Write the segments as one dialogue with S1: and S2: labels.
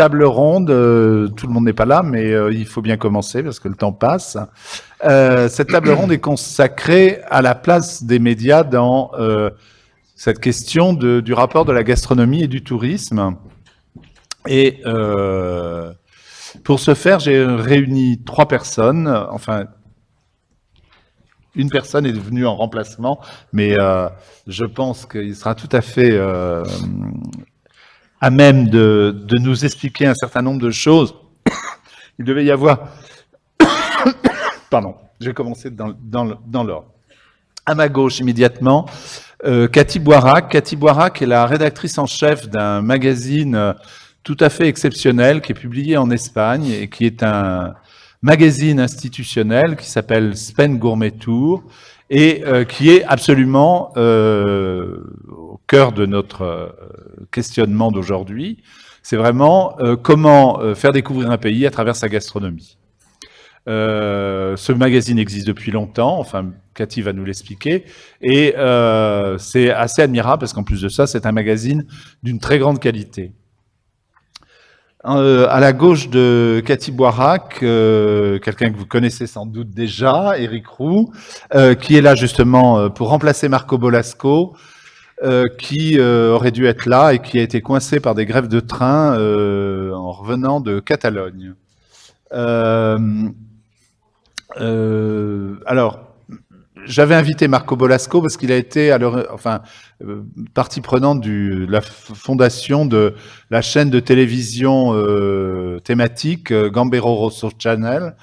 S1: table ronde, tout le monde n'est pas là, mais il faut bien commencer parce que le temps passe. Cette table ronde est consacrée à la place des médias dans cette question du rapport de la gastronomie et du tourisme. Et pour ce faire, j'ai réuni 3 personnes, enfin, une personne est venue en remplacement, mais je pense qu'il sera tout à fait à même de nous expliquer un certain nombre de choses. Il devait y avoir... Pardon, je vais commencer dans l'ordre. À ma gauche, immédiatement, Cathy Boirac. Cathy Boirac est la rédactrice en chef d'un magazine tout à fait exceptionnel qui est publié en Espagne et qui est un magazine institutionnel qui s'appelle Spain Gourmet Tour et qui est absolument au cœur de notre questionnement d'aujourd'hui. C'est vraiment comment faire découvrir un pays à travers sa gastronomie. Ce magazine existe depuis longtemps, enfin Cathy va nous l'expliquer, et c'est assez admirable parce qu'en plus de ça, c'est un magazine d'une très grande qualité. À la gauche de Cathy Boirac, quelqu'un que vous connaissez sans doute déjà, Éric Roux, qui est là justement pour remplacer Marco Bolasco, qui aurait dû être là et qui a été coincé par des grèves de train en revenant de Catalogne. Alors, j'avais invité Marco Bolasco parce qu'il a été partie prenante de la fondation de la chaîne de télévision thématique Gambero Rosso Channel,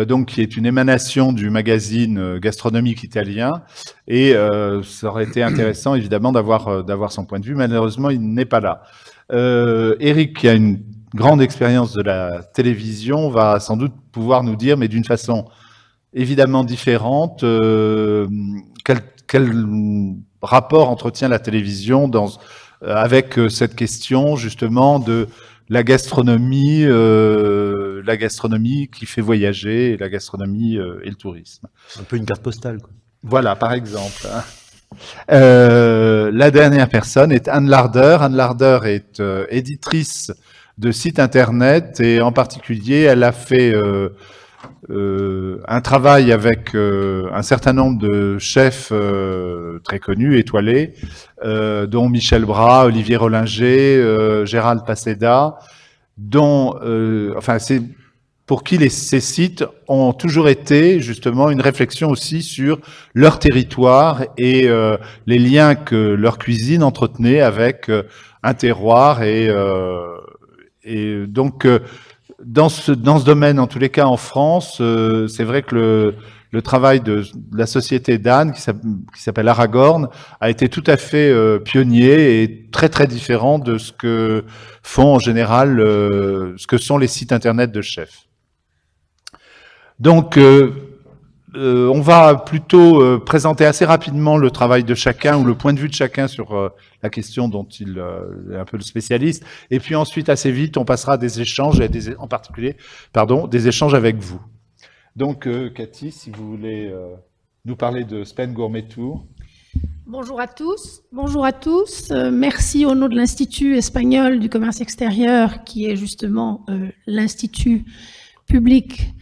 S1: donc qui est une émanation du magazine gastronomique italien. Et ça aurait été intéressant évidemment d'avoir son point de vue. Malheureusement, il n'est pas là. Éric, qui a une grande expérience de la télévision, va sans doute pouvoir nous dire, mais d'une façon évidemment différente, quel rapport entretient la télévision avec cette question justement de la gastronomie qui fait voyager, et la gastronomie et le tourisme.
S2: Un peu une carte postale, quoi.
S1: Voilà, par exemple. La dernière personne est Anne Larder. Anne Larder est éditrice de sites internet et en particulier, elle a fait un travail avec un certain nombre de chefs très connus, étoilés, dont Michel Bras, Olivier Rollinger, Gérald Paseda, c'est pour qui ces sites ont toujours été justement une réflexion aussi sur leur territoire et les liens que leur cuisine entretenait avec un terroir et donc dans ce domaine, en tous les cas en France, c'est vrai que le travail de la société d'Anne, qui s'appelle Aragorn, a été tout à fait pionnier et très très différent de ce que font en général, ce que sont les sites internet de chefs. Donc, on va plutôt présenter assez rapidement le travail de chacun ou le point de vue de chacun sur la question dont il est un peu le spécialiste. Et puis ensuite, assez vite, on passera à des échanges, en particulier, des échanges avec vous. Donc, Cathy, si vous voulez nous parler de Spain Gourmet Tour.
S3: Bonjour à tous. Bonjour à tous. Merci au nom de l'Institut espagnol du commerce extérieur, qui est justement l'institut public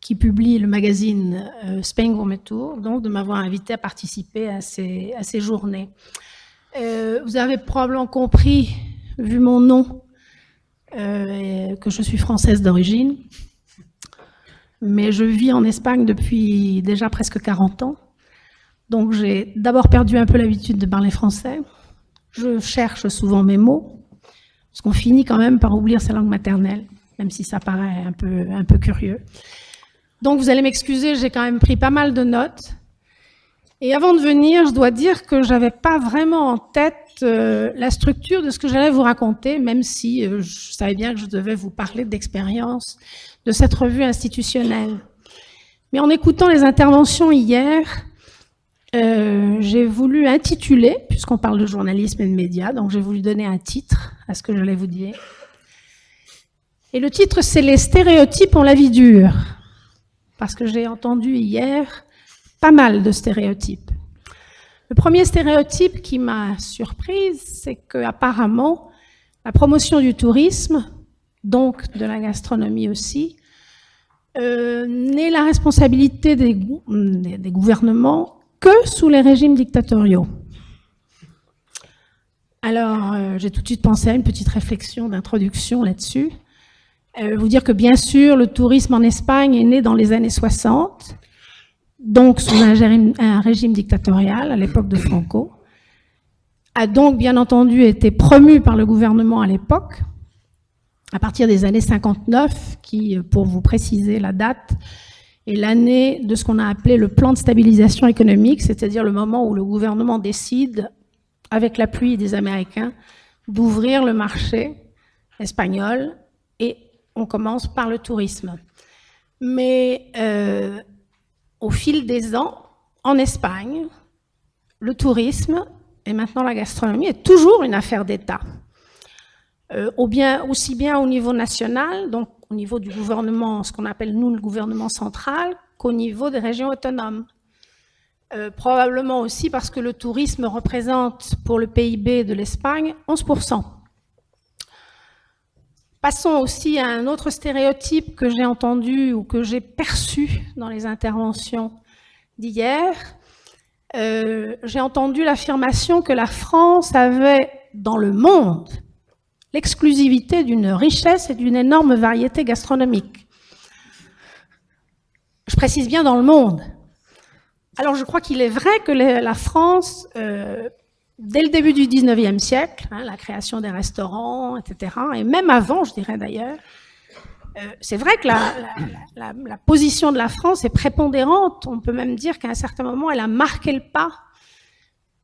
S3: qui publie le magazine Spain Gourmet Tour, donc de m'avoir invité à participer à ces journées. Vous avez probablement compris, vu mon nom, que je suis française d'origine, mais je vis en Espagne depuis déjà presque 40 ans, donc j'ai d'abord perdu un peu l'habitude de parler français. Je cherche souvent mes mots, parce qu'on finit quand même par oublier sa langue maternelle, même si ça paraît un peu curieux. Donc, vous allez m'excuser, j'ai quand même pris pas mal de notes. Et avant de venir, je dois dire que j'avais pas vraiment en tête la structure de ce que j'allais vous raconter, même si je savais bien que je devais vous parler d'expérience de cette revue institutionnelle. Mais en écoutant les interventions hier, j'ai voulu intituler, puisqu'on parle de journalisme et de médias, donc j'ai voulu donner un titre à ce que j'allais vous dire. Et le titre, c'est « Les stéréotypes ont la vie dure ». Parce que j'ai entendu hier pas mal de stéréotypes. Le premier stéréotype qui m'a surprise, c'est qu'apparemment, la promotion du tourisme donc de la gastronomie aussi, n'est la responsabilité des gouvernements que sous les régimes dictatoriaux. Alors, j'ai tout de suite pensé à une petite réflexion d'introduction là-dessus. Vous dire que bien sûr, le tourisme en Espagne est né dans les années 60, donc sous un régime dictatorial à l'époque de Franco, a donc bien entendu été promu par le gouvernement à l'époque, à partir des années 59, qui, pour vous préciser la date, est l'année de ce qu'on a appelé le plan de stabilisation économique, c'est-à-dire le moment où le gouvernement décide, avec l'appui des Américains, d'ouvrir le marché espagnol, et on commence par le tourisme. Mais au fil des ans, en Espagne, le tourisme et maintenant la gastronomie est toujours une affaire d'État. Aussi bien au niveau national, donc au niveau du gouvernement, ce qu'on appelle nous le gouvernement central, qu'au niveau des régions autonomes. Probablement aussi parce que le tourisme représente pour le PIB de l'Espagne 11%. Passons aussi à un autre stéréotype que j'ai entendu ou que j'ai perçu dans les interventions d'hier. J'ai entendu l'affirmation que la France avait dans le monde l'exclusivité d'une richesse et d'une énorme variété gastronomique. Je précise bien dans le monde. Alors je crois qu'il est vrai que la France, dès le début du 19e siècle, la création des restaurants, etc., et même avant, je dirais d'ailleurs, c'est vrai que la position de la France est prépondérante. On peut même dire qu'à un certain moment, elle a marqué le pas.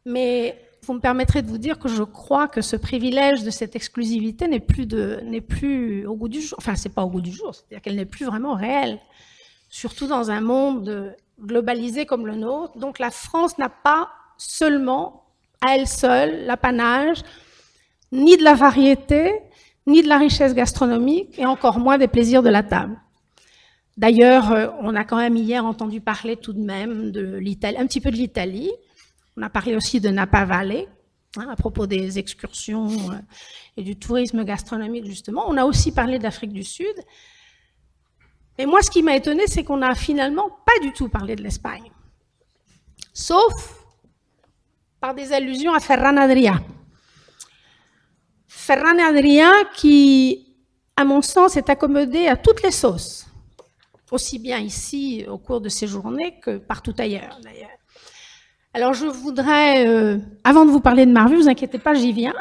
S3: Mais vous me permettrez de vous dire que je crois que ce privilège de cette exclusivité n'est plus au goût du jour. Enfin, c'est pas au goût du jour, c'est-à-dire qu'elle n'est plus vraiment réelle, surtout dans un monde globalisé comme le nôtre. Donc la France n'a pas seulement, à elle seule, l'apanage ni de la variété, ni de la richesse gastronomique, et encore moins des plaisirs de la table. D'ailleurs, on a quand même hier entendu parler tout de même de l'Italie, un petit peu de l'Italie. On a parlé aussi de Napa Valley, à propos des excursions et du tourisme gastronomique, justement. On a aussi parlé d'Afrique du Sud. Et moi, ce qui m'a étonné, c'est qu'on n'a finalement pas du tout parlé de l'Espagne. Sauf par des allusions à Ferran Adrià. Ferran Adrià qui, à mon sens, est accommodé à toutes les sauces, aussi bien ici au cours de ces journées que partout ailleurs d'ailleurs. Alors je voudrais, avant de vous parler de Marvue, vous inquiétez pas, j'y viens,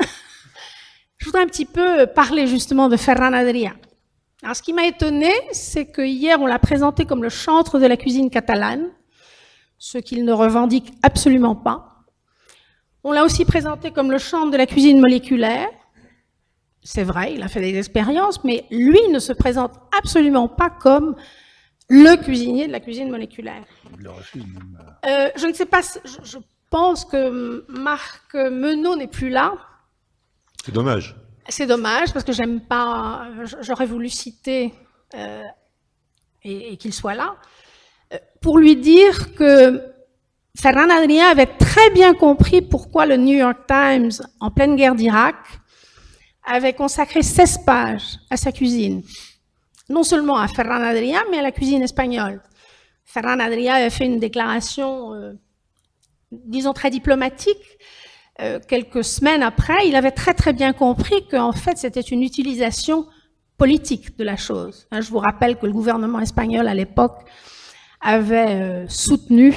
S3: je voudrais un petit peu parler justement de Ferran Adrià. Alors ce qui m'a étonné, c'est que hier on l'a présenté comme le chantre de la cuisine catalane, ce qu'il ne revendique absolument pas. On l'a aussi présenté comme le chantre de la cuisine moléculaire. C'est vrai, il a fait des expériences, mais lui ne se présente absolument pas comme le cuisinier de la cuisine moléculaire. Je ne sais pas, je pense que Marc Menot n'est plus là.
S2: C'est dommage.
S3: C'est dommage, parce que j'aime pas, j'aurais voulu citer et qu'il soit là, pour lui dire que Ferran Adrià avait très bien compris pourquoi le New York Times, en pleine guerre d'Irak, avait consacré 16 pages à sa cuisine. Non seulement à Ferran Adrià, mais à la cuisine espagnole. Ferran Adrià avait fait une déclaration, disons, très diplomatique. Quelques semaines après, il avait très très bien compris qu'en fait, c'était une utilisation politique de la chose. Je vous rappelle que le gouvernement espagnol, à l'époque, avait soutenu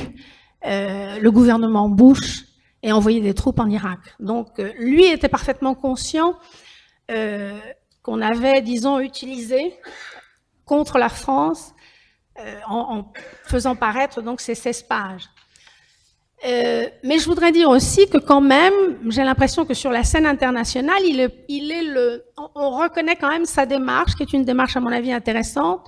S3: le gouvernement Bush et envoyé des troupes en Irak. Donc, lui était parfaitement conscient qu'on avait, disons, utilisé contre la France en faisant paraître donc ces 16 pages. Mais je voudrais dire aussi que quand même, j'ai l'impression que sur la scène internationale, on reconnaît quand même sa démarche, qui est une démarche à mon avis intéressante,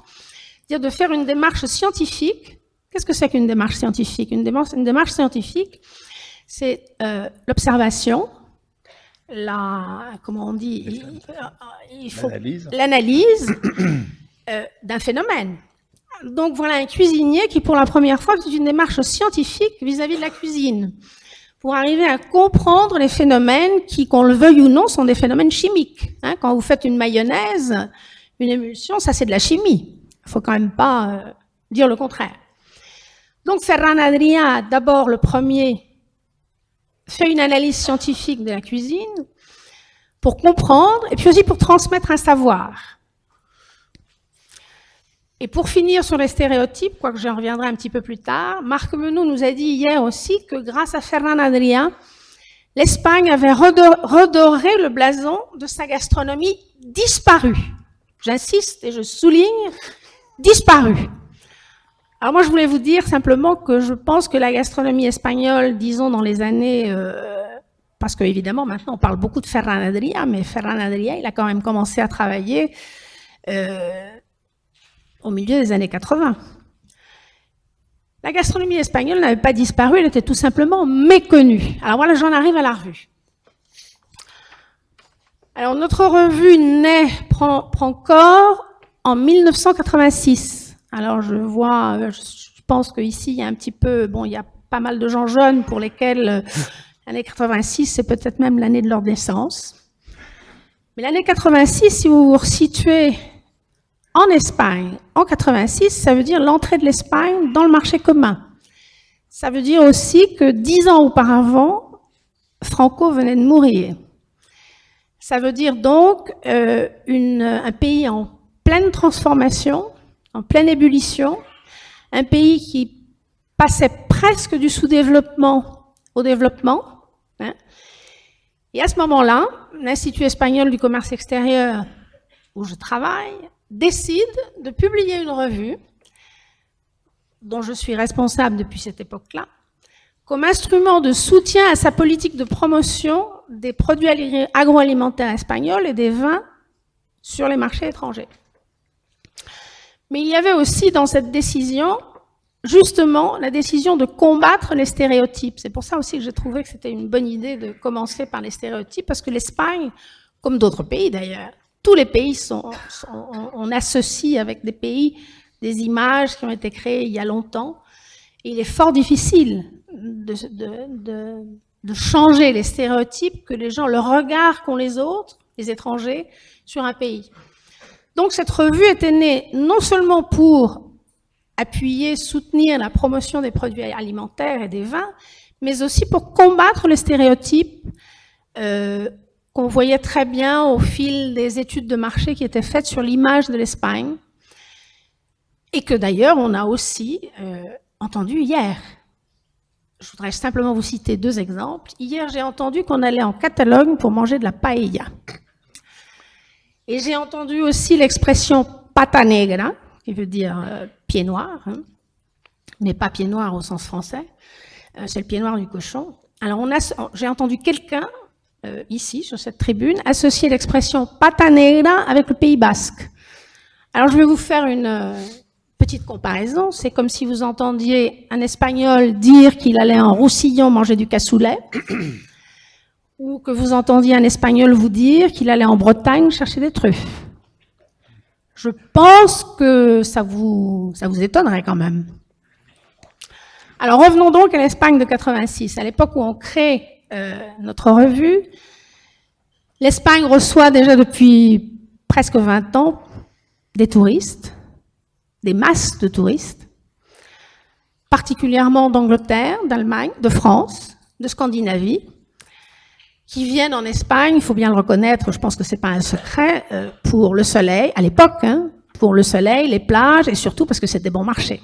S3: c'est-à-dire de faire une démarche scientifique. Qu'est-ce que c'est qu'une démarche scientifique? Une démarche scientifique, c'est l'observation, comment on dit, l'analyse d'un phénomène. Donc voilà un cuisinier qui, pour la première fois, fait une démarche scientifique vis-à-vis de la cuisine, pour arriver à comprendre les phénomènes qui, qu'on le veuille ou non, sont des phénomènes chimiques. Quand vous faites une mayonnaise une émulsion, ça c'est de la chimie. Il faut quand même pas dire le contraire. Donc Ferran Adrià, d'abord le premier, fait une analyse scientifique de la cuisine pour comprendre et puis aussi pour transmettre un savoir. Et pour finir sur les stéréotypes, quoique j'en reviendrai un petit peu plus tard, Marc Menou nous a dit hier aussi que grâce à Ferran Adrià, l'Espagne avait redoré le blason de sa gastronomie disparue. J'insiste et je souligne, disparue. Alors moi, je voulais vous dire simplement que je pense que la gastronomie espagnole, disons dans les années... parce qu'évidemment, maintenant, on parle beaucoup de Ferran Adrià, mais Ferran Adrià, il a quand même commencé à travailler au milieu des années 80. La gastronomie espagnole n'avait pas disparu, elle était tout simplement méconnue. Alors voilà, j'en arrive à la revue. Alors notre revue prend corps en 1986. Alors je vois, je pense qu'ici il y a un petit peu, bon, il y a pas mal de gens jeunes pour lesquels l'année 86 c'est peut-être même l'année de leur naissance. Mais l'année 86, si vous vous resituez en Espagne, en 86, ça veut dire l'entrée de l'Espagne dans le marché commun. Ça veut dire aussi que 10 ans auparavant, Franco venait de mourir. Ça veut dire donc un pays en pleine transformation, en pleine ébullition, un pays qui passait presque du sous-développement au développement. Hein. Et à ce moment-là, l'Institut espagnol du commerce extérieur, où je travaille, décide de publier une revue dont je suis responsable depuis cette époque-là, comme instrument de soutien à sa politique de promotion des produits agroalimentaires espagnols et des vins sur les marchés étrangers. Mais il y avait aussi dans cette décision, justement, la décision de combattre les stéréotypes. C'est pour ça aussi que j'ai trouvé que c'était une bonne idée de commencer par les stéréotypes, parce que l'Espagne, comme d'autres pays d'ailleurs, tous les pays on associe avec des pays des images qui ont été créées il y a longtemps. Et il est fort difficile de changer les stéréotypes que les gens, le regard qu'ont les autres, les étrangers, sur un pays. Donc cette revue était née non seulement pour appuyer, soutenir la promotion des produits alimentaires et des vins, mais aussi pour combattre les stéréotypes qu'on voyait très bien au fil des études de marché qui étaient faites sur l'image de l'Espagne, et que d'ailleurs on a aussi entendu hier. Je voudrais simplement vous citer 2 exemples. Hier, j'ai entendu qu'on allait en Catalogne pour manger de la paella. Et j'ai entendu aussi l'expression pata negra, qui veut dire pied noir, hein, mais pas pied noir au sens français, c'est le pied noir du cochon. Alors j'ai entendu quelqu'un ici, sur cette tribune, associer l'expression pata negra avec le Pays basque. Alors je vais vous faire une petite comparaison. C'est comme si vous entendiez un Espagnol dire qu'il allait en Roussillon manger du cassoulet, ou que vous entendiez un Espagnol vous dire qu'il allait en Bretagne chercher des truffes. Je pense que ça vous étonnerait quand même. Alors revenons donc à l'Espagne de 86. À l'époque où on crée notre revue, l'Espagne reçoit déjà depuis presque 20 ans des touristes, des masses de touristes, particulièrement d'Angleterre, d'Allemagne, de France, de Scandinavie, qui viennent en Espagne, il faut bien le reconnaître, je pense que c'est pas un secret, pour le soleil, à l'époque, hein, pour le soleil, les plages, et surtout parce que c'est des bons marchés.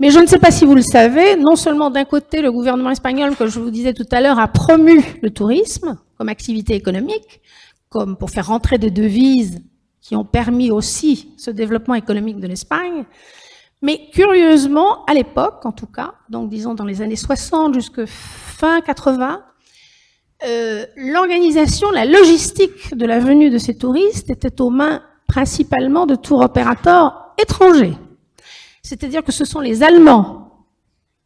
S3: Mais je ne sais pas si vous le savez, non seulement d'un côté, le gouvernement espagnol, comme je vous disais tout à l'heure, a promu le tourisme comme activité économique, comme pour faire rentrer des devises qui ont permis aussi ce développement économique de l'Espagne. Mais curieusement, à l'époque, en tout cas, donc disons dans les années 60 jusqu'à fin 80, l'organisation, la logistique de la venue de ces touristes était aux mains principalement de tour opérateurs étrangers. C'est-à-dire que ce sont les Allemands,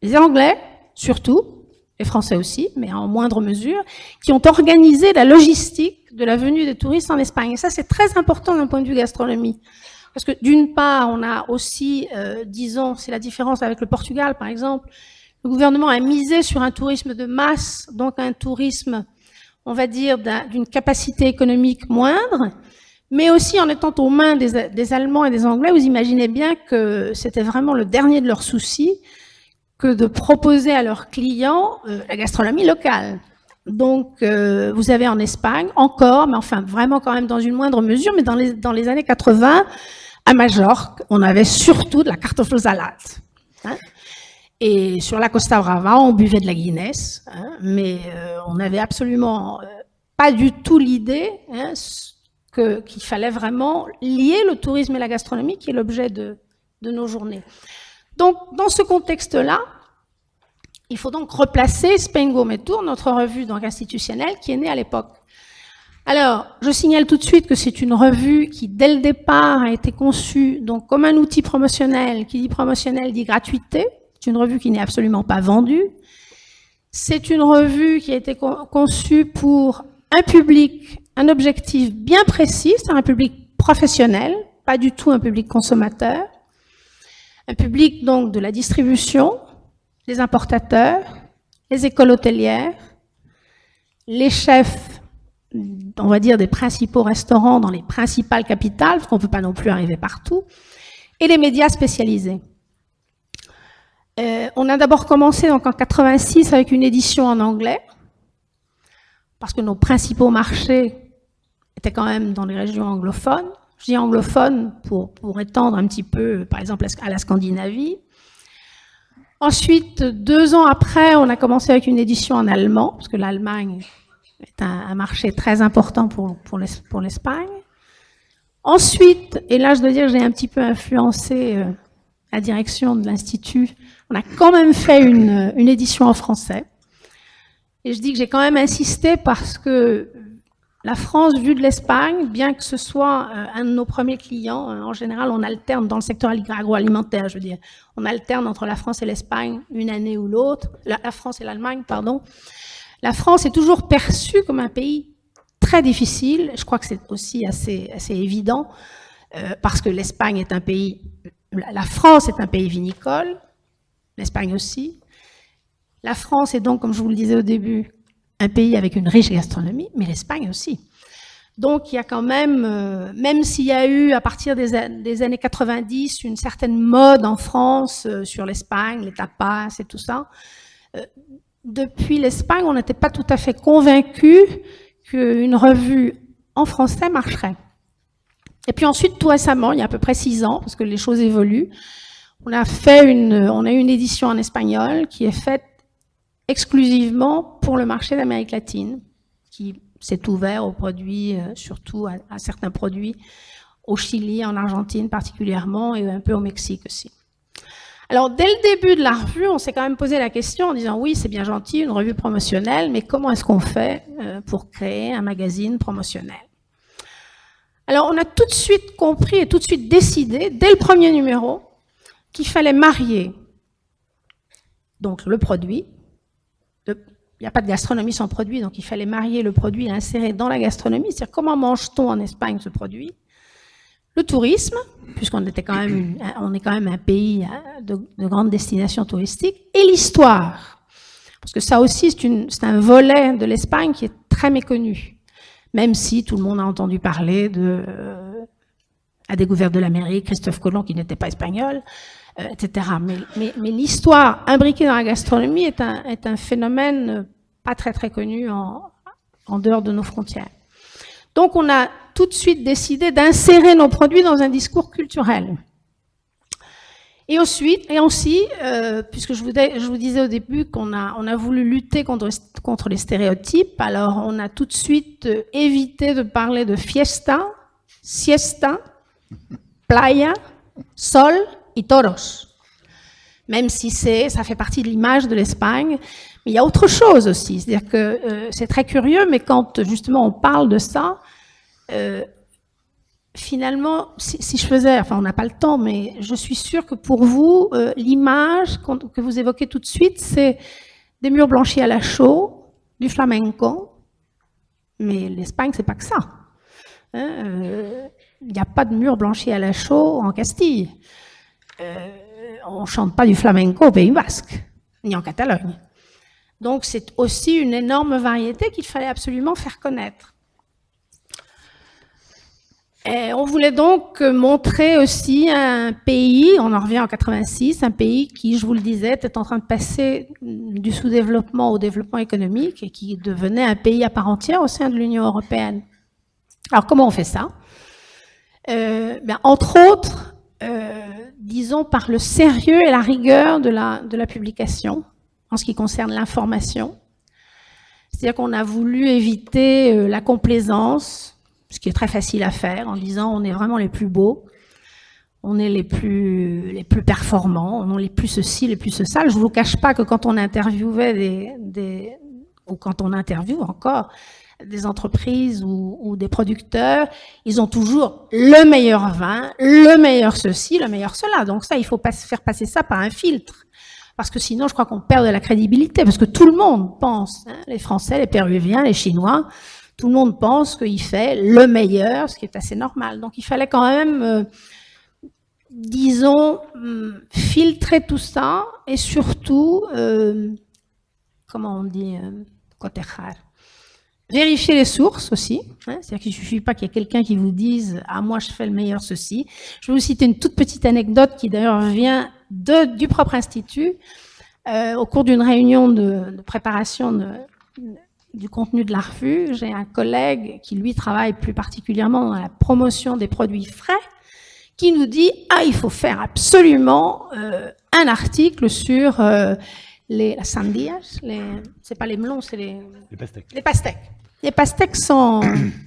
S3: les Anglais surtout, les Français aussi, mais en moindre mesure, qui ont organisé la logistique de la venue des touristes en Espagne. Et ça, c'est très important d'un point de vue gastronomie. Parce que d'une part, on a aussi, disons, c'est la différence avec le Portugal par exemple, le gouvernement a misé sur un tourisme de masse, donc un tourisme, on va dire, d'une capacité économique moindre, mais aussi en étant aux mains des Allemands et des Anglais, vous imaginez bien que c'était vraiment le dernier de leurs soucis que de proposer à leurs clients la gastronomie locale. Donc, vous avez en Espagne encore, mais enfin vraiment quand même dans une moindre mesure, mais dans les années 80, à Majorque, on avait surtout de la Kartoffelsalat. Hein. Et sur la Costa Brava, on buvait de la Guinness, hein, mais on n'avait absolument pas du tout l'idée hein, qu'il fallait vraiment lier le tourisme et la gastronomie, qui est l'objet de nos journées. Donc, dans ce contexte-là, il faut donc replacer Spain Gourmet Tour, notre revue donc institutionnelle, qui est née à l'époque. Alors, je signale tout de suite que c'est une revue qui, dès le départ, a été conçue donc comme un outil promotionnel. Qui dit promotionnel dit gratuité. C'est une revue qui n'est absolument pas vendue. C'est une revue qui a été conçue pour un public, un objectif bien précis, c'est un public professionnel, pas du tout un public consommateur. Un public donc de la distribution, les importateurs, les écoles hôtelières, les chefs, on va dire, des principaux restaurants dans les principales capitales, parce qu'on ne peut pas non plus arriver partout, et les médias spécialisés. On a d'abord commencé donc en 86 avec une édition en anglais, parce que nos principaux marchés étaient quand même dans les régions anglophones. Je dis anglophone pour étendre un petit peu, par exemple, à la Scandinavie. Ensuite, 2 ans après, on a commencé avec une édition en allemand, parce que l'Allemagne est un marché très important pour l'Espagne. Ensuite, et là je dois dire que j'ai un petit peu influencé la direction de l'Institut, on a quand même fait une édition en français. Et je dis que j'ai quand même insisté parce que la France, vue de l'Espagne, bien que ce soit un de nos premiers clients, en général, on alterne dans le secteur agroalimentaire, je veux dire. On alterne entre la France et l'Espagne une année ou l'autre, la France et l'Allemagne, pardon. La France est toujours perçue comme un pays très difficile. Je crois que c'est aussi assez évident, parce que l'Espagne est un pays, la France est un pays vinicole, l'Espagne aussi. La France est donc, comme je vous le disais au début, un pays avec une riche gastronomie, mais l'Espagne aussi. Donc il y a quand même, même s'il y a eu à partir des années 90 une certaine mode en France sur l'Espagne, les tapas et tout ça, depuis l'Espagne, on n'était pas tout à fait convaincu qu'une revue en français marcherait. Et puis ensuite, tout récemment, il y a à peu près 6 ans, parce que les choses évoluent, on a eu une édition en espagnol qui est faite exclusivement pour le marché d'Amérique latine, qui s'est ouvert aux produits, surtout à certains produits, au Chili, en Argentine particulièrement, et un peu au Mexique aussi. Alors, dès le début de la revue, on s'est quand même posé la question en disant, oui, c'est bien gentil, une revue promotionnelle, mais comment est-ce qu'on fait pour créer un magazine promotionnel? Alors, on a tout de suite compris et tout de suite décidé, dès le premier numéro, qu'il fallait marier donc le produit. Il n'y a pas de gastronomie sans produit, donc il fallait marier le produit et l'insérer dans la gastronomie, c'est-à-dire comment mange-t-on en Espagne ce produit? Le tourisme, puisqu'on était quand même on est quand même un pays de grande destination touristique, et l'histoire. Parce que ça aussi, c'est un volet de l'Espagne qui est très méconnu. Même si tout le monde a entendu parler de la découverte de l'Amérique, Christophe Colomb qui n'était pas espagnol, etc. Mais l'histoire imbriquée dans la gastronomie est un phénomène pas très très connu en dehors de nos frontières. Donc on a tout de suite décidé d'insérer nos produits dans un discours culturel. Et aussi, puisque je vous disais au début qu'on a voulu lutter contre les stéréotypes, alors on a tout de suite évité de parler de fiesta, siesta, playa, sol et toros. Même si ça fait partie de l'image de l'Espagne, mais il y a autre chose aussi. C'est-à-dire que c'est très curieux, mais quand justement on parle de ça, finalement, si je faisais, enfin on n'a pas le temps, mais je suis sûre que pour vous, l'image que vous évoquez tout de suite, c'est des murs blanchis à la chaux, du flamenco, mais l'Espagne, c'est pas que ça. Il n'y a pas de murs blanchis à la chaux en Castille. On chante pas du flamenco au Pays Basque, ni en Catalogne. Donc c'est aussi une énorme variété qu'il fallait absolument faire connaître. Et on voulait donc montrer aussi un pays, on en revient en 86, un pays qui, je vous le disais, était en train de passer du sous-développement au développement économique et qui devenait un pays à part entière au sein de l'Union européenne. Alors, comment on fait ça? Entre autres, disons par le sérieux et la rigueur de la publication en ce qui concerne l'information. C'est-à-dire qu'on a voulu éviter la complaisance, ce qui est très facile à faire, en disant on est vraiment les plus beaux, on est les plus performants, on est les plus ceci, les plus ça. Je ne vous cache pas que quand on interviewait ou quand on interviewe encore des entreprises ou des producteurs, ils ont toujours le meilleur vin, le meilleur ceci, le meilleur cela. Donc ça, il faut faire passer ça par un filtre. Parce que sinon, je crois qu'on perd de la crédibilité, parce que tout le monde pense, hein, les Français, les Péruviens, les Chinois, tout le monde pense qu'il fait le meilleur, ce qui est assez normal. Donc il fallait quand même, disons, filtrer tout ça, et surtout, comment on dit, cotejar, vérifier les sources aussi, hein, c'est-à-dire qu'il ne suffit pas qu'il y ait quelqu'un qui vous dise « Ah, moi, je fais le meilleur ceci ». Je vais vous citer une toute petite anecdote qui d'ailleurs vient du propre institut. Au cours d'une réunion de préparation du contenu de la revue, j'ai un collègue qui, lui, travaille plus particulièrement dans la promotion des produits frais, qui nous dit « Ah, il faut faire absolument un article sur la sandías, c'est pas les melons, c'est les
S2: pastèques.
S3: Les pastèques. Les pastèques sans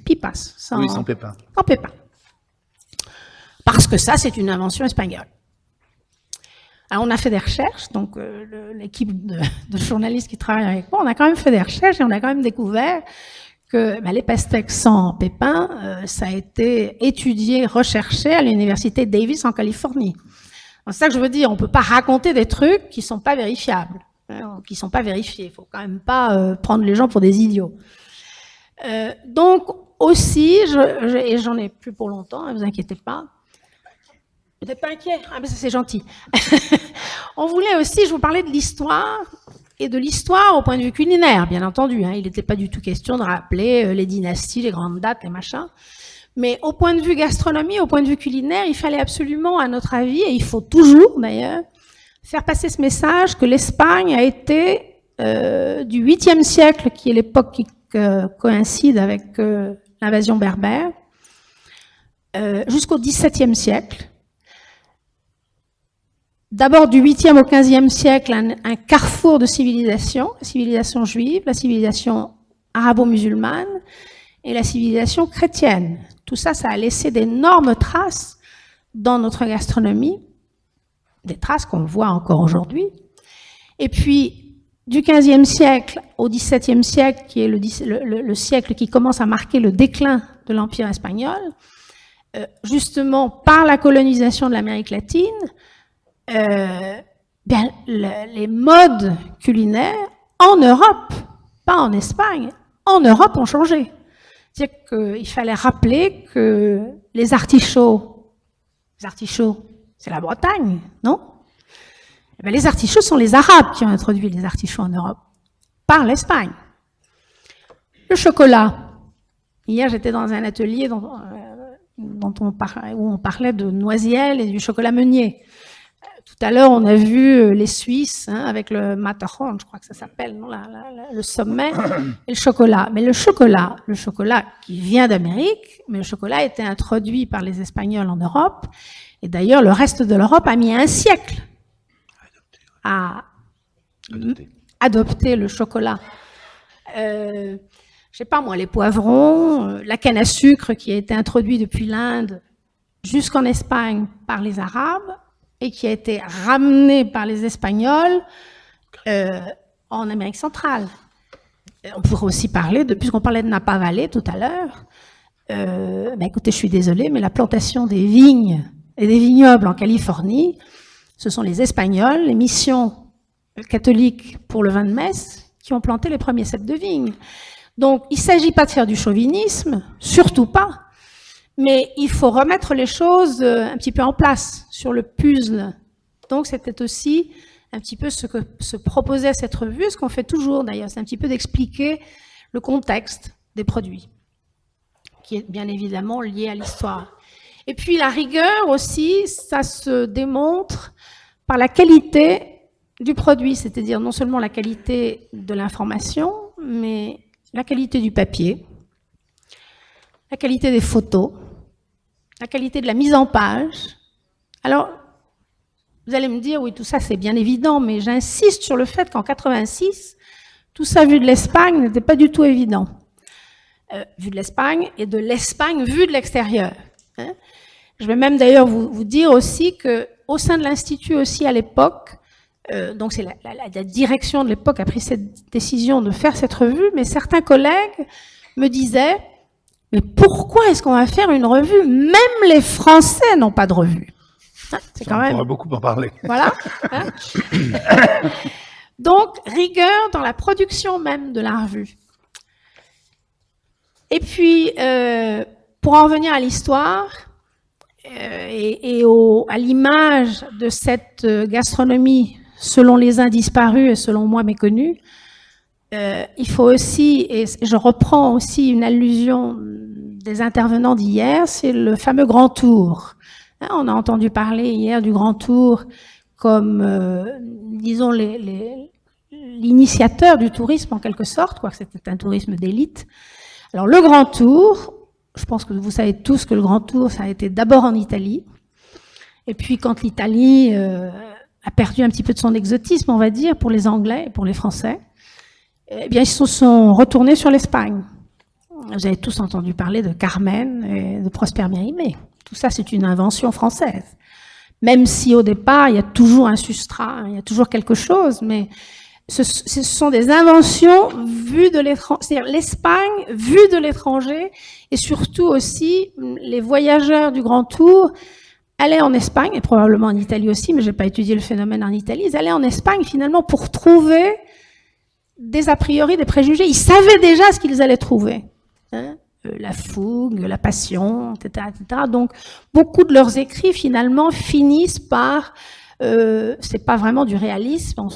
S3: pipas.
S1: Oui, sans pépins.
S3: Sans pépins. Parce que ça, c'est une invention espagnole. Alors, on a fait des recherches, donc l'équipe de journalistes qui travaillent avec moi, on a quand même fait des recherches et on a quand même découvert que les pastèques sans pépins, ça a été étudié, recherché à l'université Davis en Californie. C'est ça que je veux dire, on peut pas raconter des trucs qui sont pas vérifiables, hein, qui sont pas vérifiés. Il faut quand même pas prendre les gens pour des idiots. Donc aussi, et j'en ai plus pour longtemps, ne vous inquiétez pas. Vous n'êtes pas inquiet? Ah, mais ça c'est gentil. On voulait aussi, je vous parlais de l'histoire, et de l'histoire au point de vue culinaire, bien entendu. Hein, il n'était pas du tout question de rappeler les dynasties, les grandes dates, les machins. Mais au point de vue gastronomie, au point de vue culinaire, il fallait absolument, à notre avis, et il faut toujours d'ailleurs, faire passer ce message que l'Espagne a été du 8e siècle, qui est l'époque qui coïncide avec l'invasion berbère, jusqu'au 17e siècle. D'abord du 8e au 15e siècle, un carrefour de civilisation, la civilisation juive, la civilisation arabo-musulmane et la civilisation chrétienne. Tout ça, ça a laissé d'énormes traces dans notre gastronomie, des traces qu'on voit encore aujourd'hui. Et puis, du 15e siècle au 17e siècle, qui est le siècle qui commence à marquer le déclin de l'Empire espagnol, justement par la colonisation de l'Amérique latine, les modes culinaires en Europe, pas en Espagne, en Europe ont changé. C'est-à-dire qu'il fallait rappeler que les artichauts, c'est la Bretagne, non? Les artichauts sont les Arabes qui ont introduit les artichauts en Europe, par l'Espagne. Le chocolat. Hier, j'étais dans un atelier où on parlait de Noisiel et du chocolat Meunier. Tout à l'heure, on a vu les Suisses, hein, avec le Matterhorn, je crois que ça s'appelle, non, le sommet, et le chocolat. Mais le chocolat qui vient d'Amérique, mais le chocolat a été introduit par les Espagnols en Europe, et d'ailleurs, le reste de l'Europe a mis un siècle à adopter le chocolat. Je sais pas moi, les poivrons, la canne à sucre qui a été introduite depuis l'Inde jusqu'en Espagne par les Arabes, et qui a été ramené par les Espagnols en Amérique centrale. On pourrait aussi parler puisqu'on parlait de Napa Valley tout à l'heure, écoutez, je suis désolée, mais la plantation des vignes et des vignobles en Californie, ce sont les Espagnols, les missions catholiques pour le vin de messe, qui ont planté les premiers ceps de vignes. Donc, il ne s'agit pas de faire du chauvinisme, surtout pas, mais il faut remettre les choses un petit peu en place sur le puzzle. Donc, c'était aussi un petit peu ce que se proposait cette revue, ce qu'on fait toujours d'ailleurs, c'est un petit peu d'expliquer le contexte des produits. qui est bien évidemment lié à l'histoire. Et puis la rigueur aussi, ça se démontre par la qualité du produit, c'est-à-dire non seulement la qualité de l'information, mais la qualité du papier, la qualité des photos, la qualité de la mise en page. Alors, vous allez me dire, oui, tout ça c'est bien évident, mais j'insiste sur le fait qu'en 86, tout ça vu de l'Espagne n'était pas du tout évident. Vu de l'Espagne et de l'Espagne vue de l'extérieur. Hein. Je vais même d'ailleurs vous dire aussi qu'au sein de l'Institut aussi à l'époque, donc c'est la direction de l'époque a pris cette décision de faire cette revue, mais certains collègues me disaient, mais pourquoi est-ce qu'on va faire une revue? Même les Français n'ont pas de revue. Hein, c'est quand même...
S1: On pourra beaucoup en parler.
S3: Voilà. Hein. Donc, rigueur dans la production même de la revue. Et puis, pour en revenir à l'histoire et à l'image de cette gastronomie, selon les uns disparus et selon moi méconnus, il faut aussi, et je reprends aussi une allusion des intervenants d'hier, c'est le fameux Grand Tour. Hein, on a entendu parler hier du Grand Tour comme, disons, l'initiateur du tourisme en quelque sorte, quoique c'était un tourisme d'élite. Alors le Grand Tour, je pense que vous savez tous que le Grand Tour, ça a été d'abord en Italie, et puis quand l'Italie a perdu un petit peu de son exotisme, on va dire, pour les Anglais et pour les Français, eh bien ils se sont retournés sur l'Espagne. Vous avez tous entendu parler de Carmen et de Prosper Mérimée. Tout ça, c'est une invention française. Même si au départ, il y a toujours un substrat, il y a toujours quelque chose, mais ce sont des inventions vues de l'étranger, c'est-à-dire l'Espagne vue de l'étranger, et surtout aussi les voyageurs du Grand Tour allaient en Espagne, et probablement en Italie aussi, mais je n'ai pas étudié le phénomène en Italie, ils allaient en Espagne finalement pour trouver des a priori, des préjugés. Ils savaient déjà ce qu'ils allaient trouver. Hein, la fougue, la passion, etc., etc. Donc, beaucoup de leurs écrits, finalement, finissent par... c'est pas vraiment du réalisme.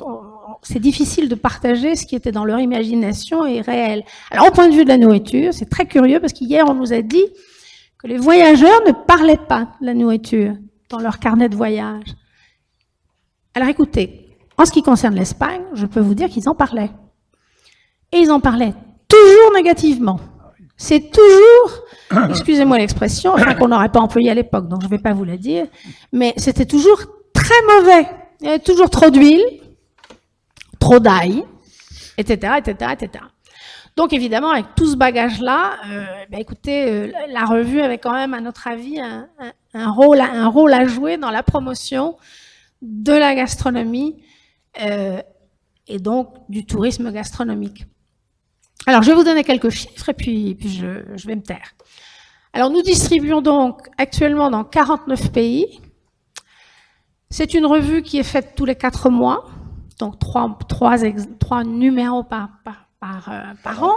S3: C'est difficile de partager ce qui était dans leur imagination et réel. Alors, au point de vue de la nourriture, c'est très curieux parce qu'hier, on nous a dit que les voyageurs ne parlaient pas de la nourriture dans leur carnet de voyage. Alors, écoutez, en ce qui concerne l'Espagne, je peux vous dire qu'ils en parlaient. Et ils en parlaient toujours négativement. C'est toujours, excusez-moi l'expression, enfin qu'on n'aurait pas employé à l'époque, donc je ne vais pas vous la dire, mais c'était toujours très mauvais. Il y avait toujours trop d'huile, trop d'ail, etc., etc., etc. Donc évidemment, avec tout ce bagage-là, écoutez, la revue avait quand même, à notre avis, un rôle à jouer dans la promotion de la gastronomie et donc du tourisme gastronomique. Alors, je vais vous donner quelques chiffres et puis je vais me taire. Alors, nous distribuons donc actuellement dans 49 pays. C'est une revue qui est faite tous les 4 mois, donc 3 numéros par an.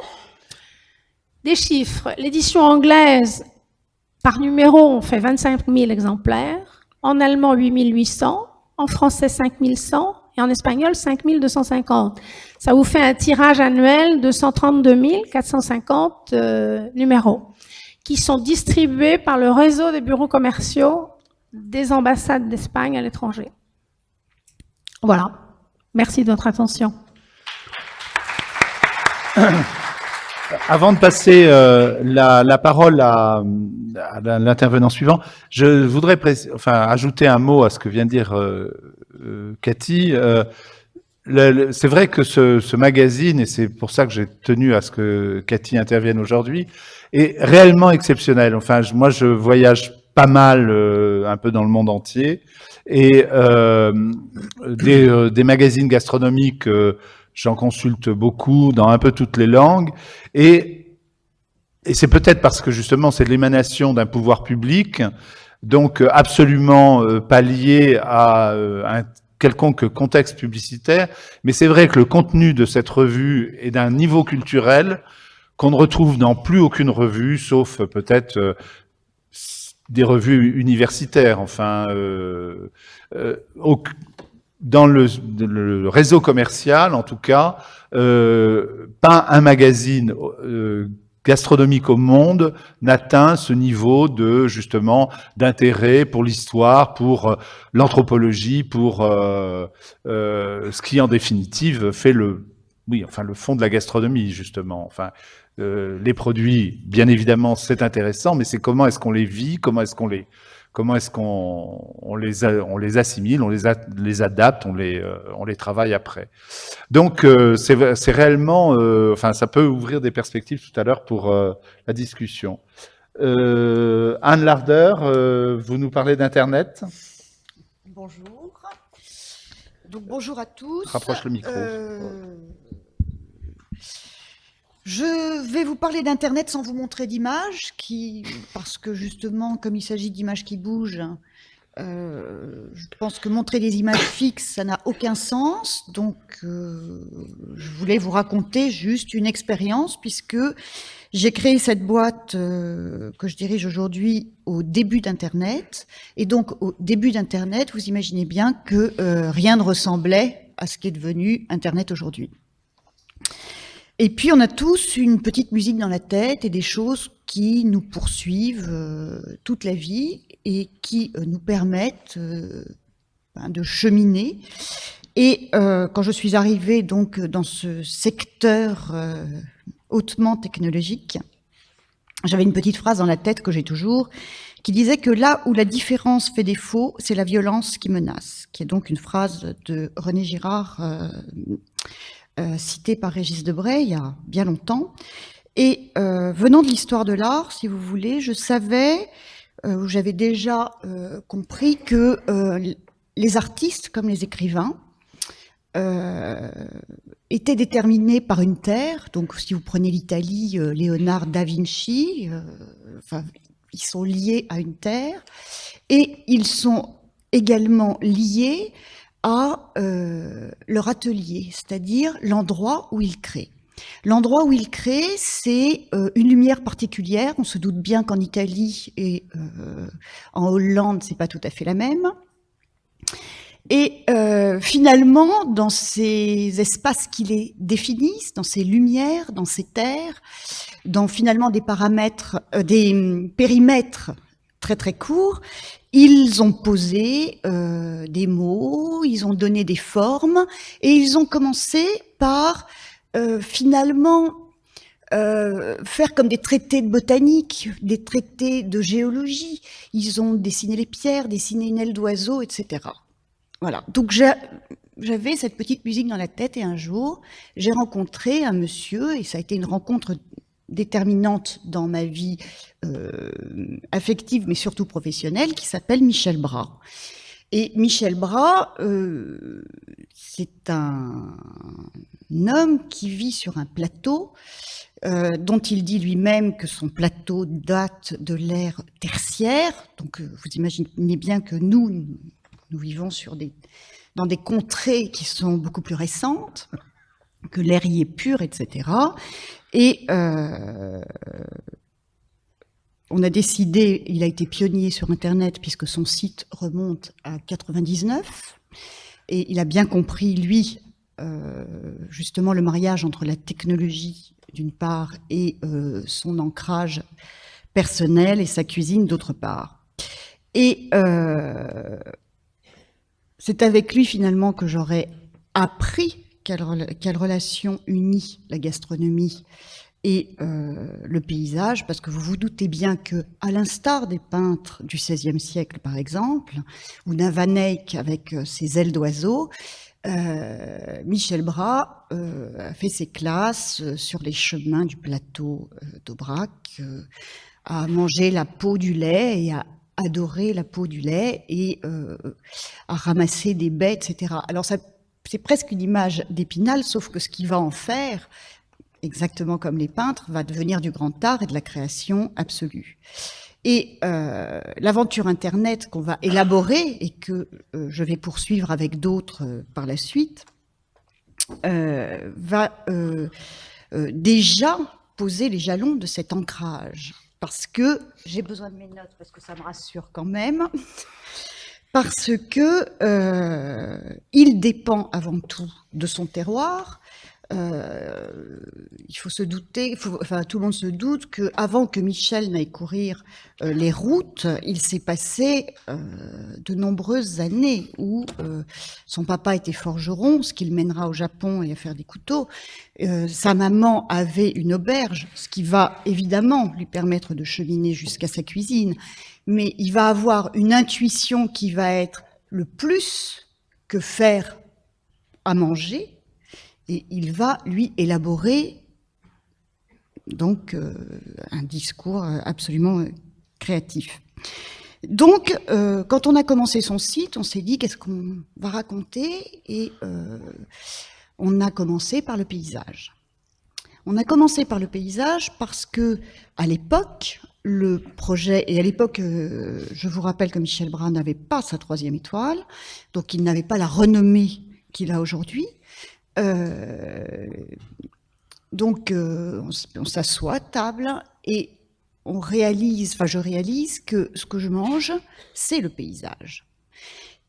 S3: Des chiffres. L'édition anglaise, par numéro, on fait 25 000 exemplaires. En allemand, 8 800. En français, 5 100. Et en espagnol, 5 250. Ça vous fait un tirage annuel de 132 450 numéros qui sont distribués par le réseau des bureaux commerciaux des ambassades d'Espagne à l'étranger. Voilà. Merci de votre attention.
S1: Avant de passer la parole à l'intervenant suivant, je voudrais ajouter un mot à ce que vient de dire Cathy. C'est vrai que ce magazine, et c'est pour ça que j'ai tenu à ce que Cathy intervienne aujourd'hui, est réellement exceptionnel. Enfin, moi, je voyage pas mal un peu dans le monde entier, et des magazines gastronomiques, j'en consulte beaucoup dans un peu toutes les langues, et c'est peut-être parce que justement c'est l'émanation d'un pouvoir public, donc absolument pas lié à un quelconque contexte publicitaire, mais c'est vrai que le contenu de cette revue est d'un niveau culturel qu'on ne retrouve dans plus aucune revue, sauf peut-être des revues universitaires, enfin, dans le réseau commercial, en tout cas, pas un magazine gastronomique au monde n'atteint ce niveau de justement d'intérêt pour l'histoire, pour l'anthropologie, pour ce qui en définitive fait le fond de la gastronomie justement. Enfin, les produits, bien évidemment, c'est intéressant, mais c'est comment est-ce qu'on les vit, comment est-ce qu'on les assimile, on les adapte, on les travaille après. Donc c'est réellement, ça peut ouvrir des perspectives tout à l'heure pour la discussion. Anne Larder, vous nous parlez d'Internet.
S4: Bonjour. Donc bonjour à tous.
S1: Rapproche le micro.
S4: Je vais vous parler d'Internet sans vous montrer d'images, parce que justement, comme il s'agit d'images qui bougent, je pense que montrer des images fixes, ça n'a aucun sens. Donc, je voulais vous raconter juste une expérience, puisque j'ai créé cette boîte que je dirige aujourd'hui au début d'Internet. Et donc, au début d'Internet, vous imaginez bien que rien ne ressemblait à ce qui est devenu Internet aujourd'hui. Et puis, on a tous une petite musique dans la tête et des choses qui nous poursuivent toute la vie et qui nous permettent de cheminer. Et quand je suis arrivée donc dans ce secteur hautement technologique, j'avais une petite phrase dans la tête que j'ai toujours, qui disait que là où la différence fait défaut, c'est la violence qui menace, qui est donc une phrase de René Girard, citée par Régis Debray il y a bien longtemps. Et venant de l'histoire de l'art, si vous voulez, je savais, j'avais déjà compris que les artistes, comme les écrivains, étaient déterminés par une terre. Donc, si vous prenez l'Italie, Léonard da Vinci, ils sont liés à une terre, et ils sont également liés à leur atelier, c'est-à-dire l'endroit où ils créent. L'endroit où ils créent, c'est une lumière particulière. On se doute bien qu'en Italie et en Hollande, c'est pas tout à fait la même. Et finalement, dans ces espaces qui les définissent, dans ces lumières, dans ces terres, dans finalement des paramètres, des périmètres très très courts, ils ont posé des mots, ils ont donné des formes, et ils ont commencé par finalement faire comme des traités de botanique, des traités de géologie. Ils ont dessiné les pierres, dessiné une aile d'oiseau, etc. Voilà. Donc j'avais cette petite musique dans la tête, et un jour, j'ai rencontré un monsieur, et ça a été une rencontre déterminante dans ma vie affective, mais surtout professionnelle, qui s'appelle Michel Bras. Et Michel Bras, c'est un homme qui vit sur un plateau, dont il dit lui-même que son plateau date de l'ère tertiaire. Donc vous imaginez bien que nous vivons dans des contrées qui sont beaucoup plus récentes, que l'air y est pur, etc. Et on a décidé, il a été pionnier sur Internet puisque son site remonte à 99, et il a bien compris, lui, justement le mariage entre la technologie d'une part et son ancrage personnel et sa cuisine d'autre part. Et c'est avec lui finalement que j'aurais appris quelle relation unit la gastronomie et le paysage, parce que vous vous doutez bien que, à l'instar des peintres du XVIe siècle, par exemple, ou d'un Van Eyck avec ses ailes d'oiseau, Michel Bras a fait ses classes sur les chemins du plateau d'Aubrac, a mangé la peau du lait et a adoré la peau du lait, et a ramassé des baies, etc. Alors c'est presque une image d'Épinal, sauf que ce qu'il va en faire, exactement comme les peintres, va devenir du grand art et de la création absolue. Et l'aventure Internet qu'on va élaborer et que je vais poursuivre avec d'autres par la suite, va déjà poser les jalons de cet ancrage. Parce que, j'ai besoin de mes notes parce que ça me rassure quand même, parce que il dépend avant tout de son terroir. il faut se douter, enfin tout le monde se doute qu'avant que Michel n'aille courir les routes, il s'est passé de nombreuses années où son papa était forgeron, ce qui le mènera au Japon et à faire des couteaux. Sa maman avait une auberge, ce qui va évidemment lui permettre de cheminer jusqu'à sa cuisine. Mais il va avoir une intuition qui va être le plus que faire à manger. Et il va, lui, élaborer donc un discours absolument créatif. Donc, quand on a commencé son site, on s'est dit qu'est-ce qu'on va raconter, et on a commencé par le paysage. On a commencé par le paysage parce que, à l'époque, le projet, et à l'époque, je vous rappelle que Michel Bras n'avait pas sa 3e étoile, donc il n'avait pas la renommée qu'il a aujourd'hui. Donc, on s'assoit à table et on réalise, enfin je réalise que ce que je mange, c'est le paysage.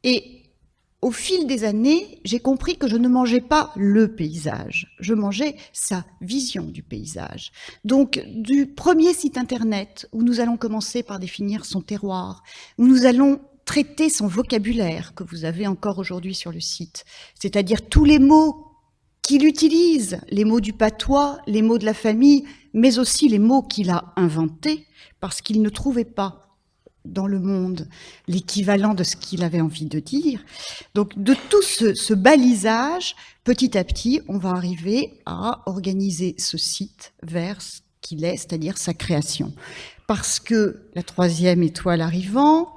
S4: Et au fil des années, j'ai compris que je ne mangeais pas le paysage, je mangeais sa vision du paysage. Donc, du premier site internet où nous allons commencer par définir son terroir, où nous allons traiter son vocabulaire que vous avez encore aujourd'hui sur le site, c'est-à-dire tous les mots qu'il utilise, les mots du patois, les mots de la famille, mais aussi les mots qu'il a inventés parce qu'il ne trouvait pas dans le monde l'équivalent de ce qu'il avait envie de dire. Donc de tout ce balisage, petit à petit, on va arriver à organiser ce site vers ce qu'il est, c'est-à-dire sa création. Parce que la 3e étoile arrivant,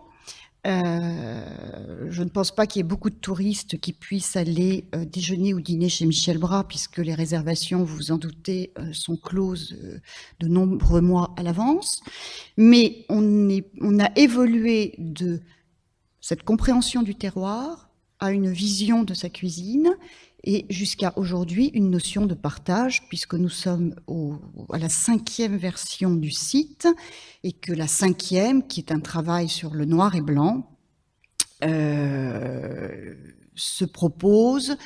S4: je ne pense pas qu'il y ait beaucoup de touristes qui puissent aller déjeuner ou dîner chez Michel Bras, puisque les réservations, vous vous en doutez, sont closes de nombreux mois à l'avance. Mais on a évolué de cette compréhension du terroir à une vision de sa cuisine, et jusqu'à aujourd'hui une notion de partage, puisque nous sommes à la 5e version du site, et que la 5e, qui est un travail sur le noir et blanc, se propose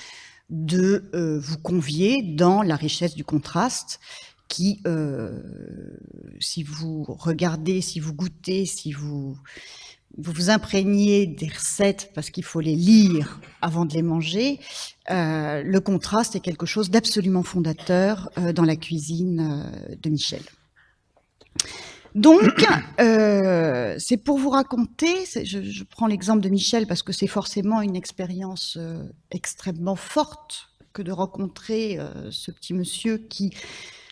S4: de vous convier dans la richesse du contraste qui, si vous regardez, si vous goûtez, si vous vous imprégnez des recettes, parce qu'il faut les lire avant de les manger, le contraste est quelque chose d'absolument fondateur dans la cuisine de Michel. Donc, c'est pour vous raconter, je prends l'exemple de Michel parce que c'est forcément une expérience extrêmement forte que de rencontrer ce petit monsieur qui,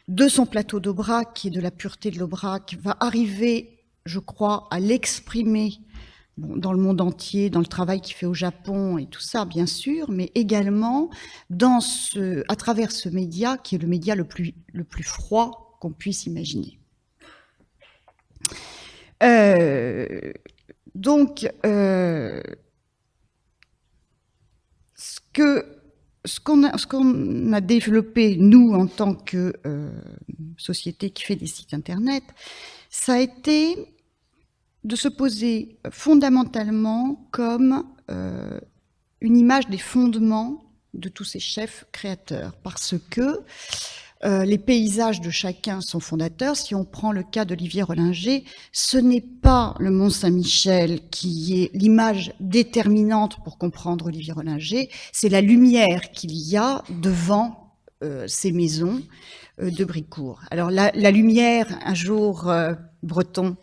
S4: de son plateau d'Aubrac et de la pureté de l'Aubrac, va arriver, je crois, à l'exprimer dans le monde entier, dans le travail qu'il fait au Japon et tout ça, bien sûr, mais également à travers ce média qui est le média le plus froid qu'on puisse imaginer. Donc, ce qu'on a développé, nous, en tant que société qui fait des sites internet, ça a été de se poser fondamentalement comme une image des fondements de tous ces chefs créateurs, parce que les paysages de chacun sont fondateurs. Si on prend le cas d'Olivier Rollinger, ce n'est pas le Mont-Saint-Michel qui est l'image déterminante pour comprendre Olivier Rollinger, c'est la lumière qu'il y a devant ces maisons de Brécourt. Alors la lumière, un jour breton,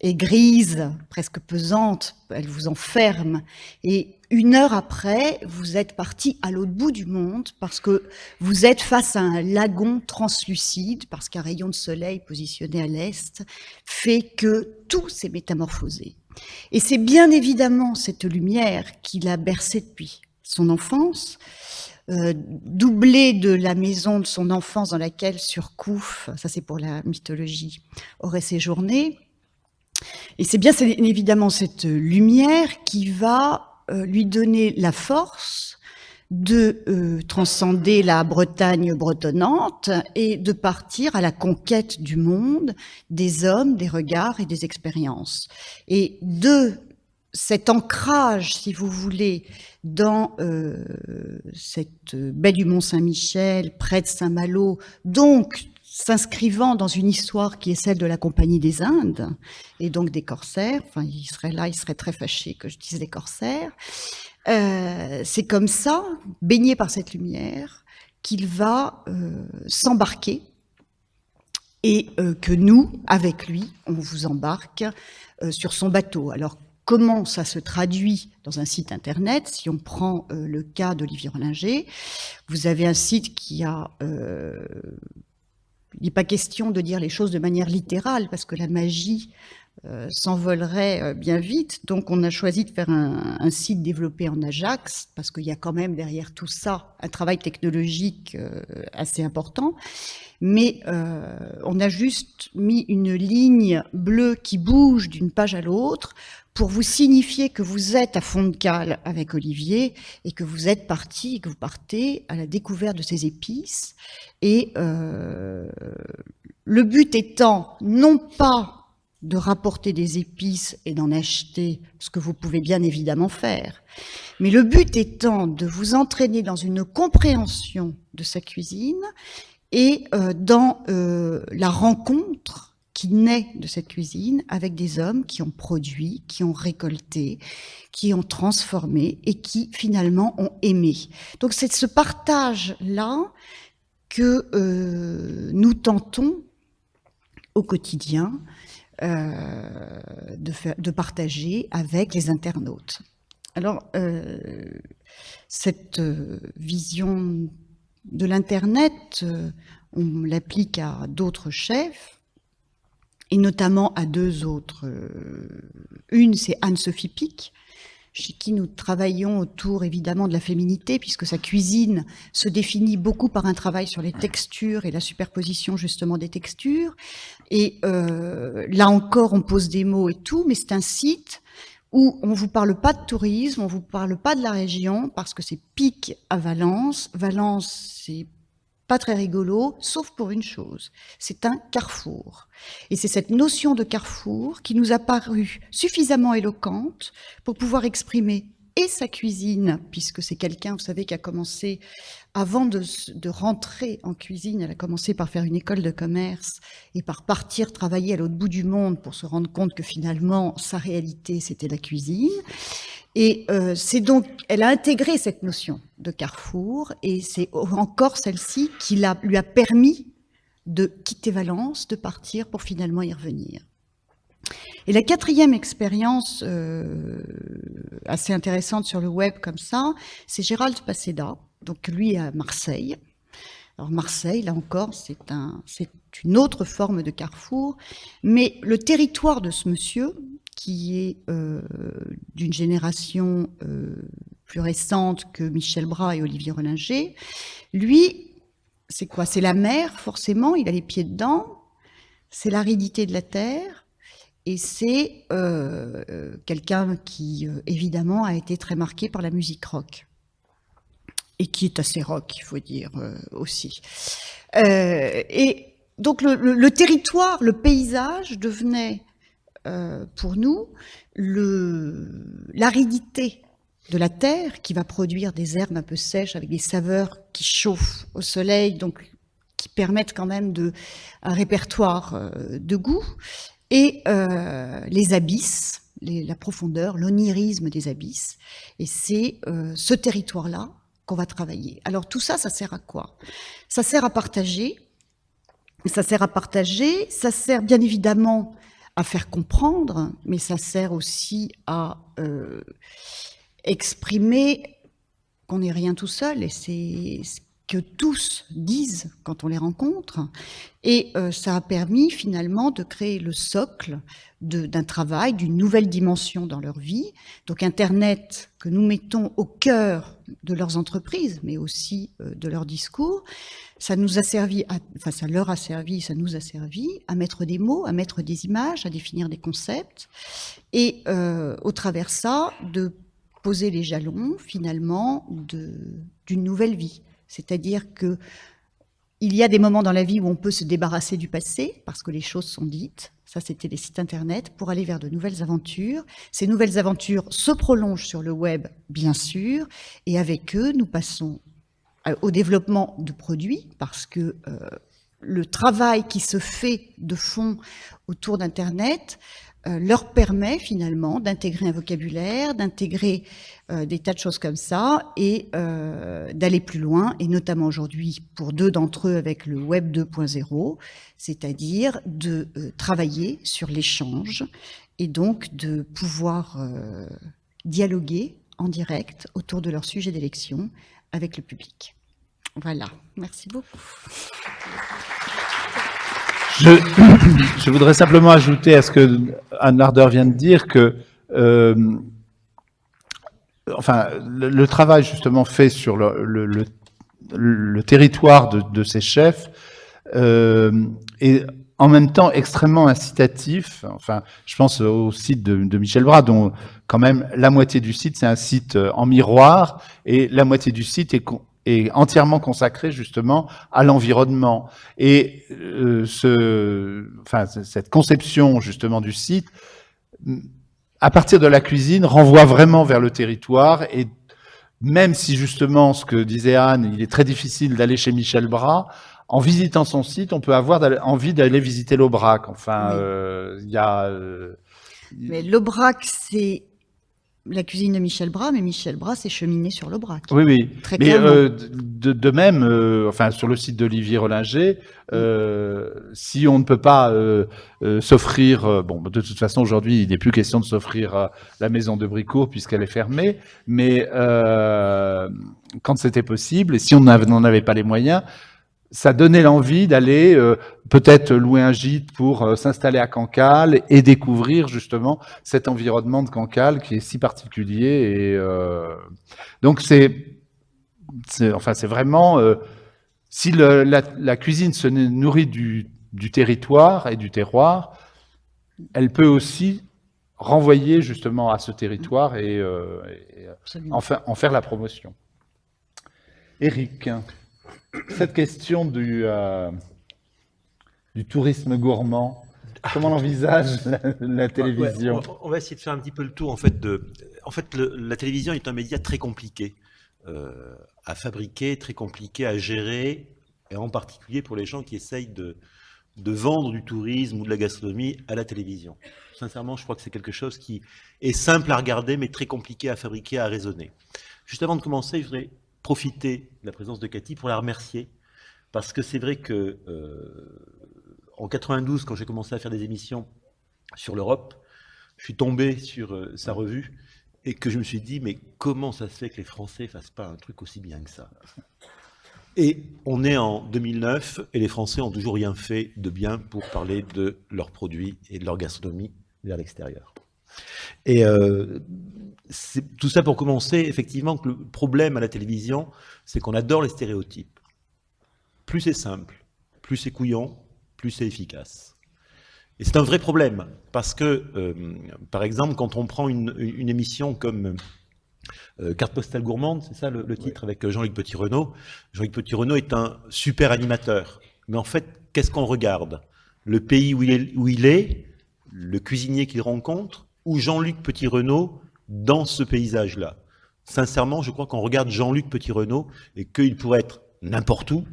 S4: est grise, presque pesante, elle vous enferme, et 1 heure après, vous êtes parti à l'autre bout du monde parce que vous êtes face à un lagon translucide, parce qu'un rayon de soleil positionné à l'est fait que tout s'est métamorphosé. Et c'est bien évidemment cette lumière qui l'a bercé depuis son enfance, doublée de la maison de son enfance dans laquelle Surcouf, ça c'est pour la mythologie, aurait séjourné. Et c'est bien évidemment cette lumière qui va lui donner la force de transcender la Bretagne bretonnante et de partir à la conquête du monde, des hommes, des regards et des expériences. Et de cet ancrage, si vous voulez, dans cette baie du Mont-Saint-Michel, près de Saint-Malo, donc s'inscrivant dans une histoire qui est celle de la Compagnie des Indes, et donc des corsaires, enfin il serait très fâché que je dise des corsaires, c'est comme ça, baigné par cette lumière, qu'il va s'embarquer, et que nous, avec lui, on vous embarque sur son bateau. Alors, comment ça se traduit dans un site internet? Si on prend le cas d'Olivier Rollinger, vous avez un site qui a... il n'est pas question de dire les choses de manière littérale, parce que la magie s'envolerait bien vite. Donc, on a choisi de faire un site développé en Ajax, parce qu'il y a quand même derrière tout ça un travail technologique assez important. Mais on a juste mis une ligne bleue qui bouge d'une page à l'autre pour vous signifier que vous êtes à fond de cale avec Olivier et que vous êtes parti, que vous partez à la découverte de ces épices. Et le but étant non pas de rapporter des épices et d'en acheter, ce que vous pouvez bien évidemment faire, mais le but étant de vous entraîner dans une compréhension de sa cuisine et dans la rencontre qui naît de cette cuisine avec des hommes qui ont produit, qui ont récolté, qui ont transformé et qui finalement ont aimé. Donc c'est ce partage-là que nous tentons au quotidien de partager avec les internautes. Alors, cette vision de l'Internet, on l'applique à d'autres chefs, et notamment à deux autres. Une, c'est Anne-Sophie Pic, chez qui nous travaillons autour évidemment de la féminité, puisque sa cuisine se définit beaucoup par un travail sur les textures et la superposition justement des textures. Et là encore, on pose des mots et tout, mais c'est un site où on ne vous parle pas de tourisme, on ne vous parle pas de la région, parce que c'est Pic à Valence. Valence, c'est pas très rigolo, sauf pour une chose, c'est un carrefour. Et c'est cette notion de carrefour qui nous a paru suffisamment éloquente pour pouvoir exprimer et sa cuisine, puisque c'est quelqu'un, vous savez, qui a commencé, avant de rentrer en cuisine, elle a commencé par faire une école de commerce et par partir travailler à l'autre bout du monde pour se rendre compte que finalement, sa réalité, c'était la cuisine. Et c'est donc, elle a intégré cette notion de carrefour, et c'est encore celle-ci qui lui a permis de quitter Valence, de partir pour finalement y revenir. Et la quatrième expérience assez intéressante sur le web comme ça, c'est Gérald Paseda, donc lui à Marseille. Alors Marseille, là encore, c'est une autre forme de carrefour, mais le territoire de ce monsieur, qui est d'une génération plus récente que Michel Bras et Olivier Rollinger, lui, c'est quoi? C'est la mer, forcément, il a les pieds dedans, c'est l'aridité de la terre, et c'est quelqu'un qui, évidemment, a été très marqué par la musique rock, et qui est assez rock, il faut dire aussi. Et donc le territoire, le paysage devenait pour nous l'aridité de la terre qui va produire des herbes un peu sèches avec des saveurs qui chauffent au soleil, donc qui permettent quand même un répertoire de goût, et les abysses, la profondeur, l'onirisme des abysses. Et c'est ce territoire-là qu'on va travailler. Alors tout ça, ça sert à quoi? Ça sert à partager. Ça sert à partager, ça sert bien évidemment à faire comprendre, mais ça sert aussi à exprimer qu'on n'est rien tout seul, et c'est ce que tous disent quand on les rencontre. Et ça a permis finalement de créer le socle d'un travail, d'une nouvelle dimension dans leur vie. Donc Internet, que nous mettons au cœur de leurs entreprises, mais aussi de leur discours, ça nous a servi, ça leur a servi, ça nous a servi à mettre des mots, à mettre des images, à définir des concepts, et au travers ça, de poser les jalons finalement d'une nouvelle vie. C'est-à-dire que il y a des moments dans la vie où on peut se débarrasser du passé parce que les choses sont dites, ça c'était les sites internet, pour aller vers de nouvelles aventures. Ces nouvelles aventures se prolongent sur le web, bien sûr, et avec eux, nous passons au développement de produits, parce que le travail qui se fait de fond autour d'Internet leur permet finalement d'intégrer un vocabulaire, d'intégrer des tas de choses comme ça et d'aller plus loin, et notamment aujourd'hui pour 2 d'entre eux avec le Web 2.0, c'est-à-dire de travailler sur l'échange et donc de pouvoir dialoguer en direct autour de leur sujet d'élection avec le public. Voilà, merci beaucoup.
S1: Je voudrais simplement ajouter à ce que Anne Lardeur vient de dire que enfin, le travail justement fait sur le territoire de ces chefs est en même temps extrêmement incitatif. Enfin, je pense au site de Michel Bras, dont quand même la moitié du site, c'est un site en miroir, et la moitié du site est entièrement consacré justement à l'environnement. Et cette conception justement du site, à partir de la cuisine, renvoie vraiment vers le territoire. Et même si justement, ce que disait Anne, il est très difficile d'aller chez Michel Bras, en visitant son site, on peut avoir envie d'aller visiter l'Aubrac. Enfin, il y a...
S4: Mais l'Aubrac, c'est la cuisine de Michel Bras, mais Michel Bras s'est cheminé sur l'Aubrac.
S1: Oui, oui.
S4: Très
S1: mais
S4: clairement.
S1: de même, enfin, sur le site d'Olivier Rollinger, si on ne peut pas s'offrir, bon, de toute façon aujourd'hui, il n'est plus question de s'offrir la maison de Bricourt puisqu'elle est fermée, mais quand c'était possible, et si on n'en avait pas les moyens, ça donnait l'envie d'aller peut-être louer un gîte pour s'installer à Cancale et découvrir justement cet environnement de Cancale qui est si particulier. Et donc c'est vraiment si la cuisine se nourrit du territoire et du terroir, elle peut aussi renvoyer justement à ce territoire et en faire la promotion. Éric, cette question du tourisme gourmand, comment l'envisage la télévision?
S2: On va essayer de faire un petit peu le tour. En fait, la télévision est un média très compliqué à fabriquer, très compliqué à gérer, et en particulier pour les gens qui essayent de vendre du tourisme ou de la gastronomie à la télévision. Sincèrement, je crois que c'est quelque chose qui est simple à regarder, mais très compliqué à fabriquer, à raisonner. Juste avant de commencer, je voudrais profiter de la présence de Cathy pour la remercier, parce que c'est vrai que en 92, quand j'ai commencé à faire des émissions sur l'Europe, je suis tombé sur sa revue et que je me suis dit, mais comment ça se fait que les Français fassent pas un truc aussi bien que ça? Et on est en 2009 et les Français ont toujours rien fait de bien pour parler de leurs produits et de leur gastronomie vers l'extérieur. Et c'est tout ça pour commencer, effectivement, que le problème à la télévision, c'est qu'on adore les stéréotypes. Plus c'est simple, plus c'est couillon, plus c'est efficace. Et c'est un vrai problème, parce que, par exemple, quand on prend une émission comme Carte postale gourmande, c'est ça le titre, avec Jean-Luc Petit-Renaud. Jean-Luc Petit-Renaud est un super animateur. Mais en fait, qu'est-ce qu'on regarde? Le pays où il est, le cuisinier qu'il rencontre, ou Jean-Luc Petit-Renaud dans ce paysage-là? Sincèrement, je crois qu'on regarde Jean-Luc Petit-Renaud et qu'il pourrait être n'importe où,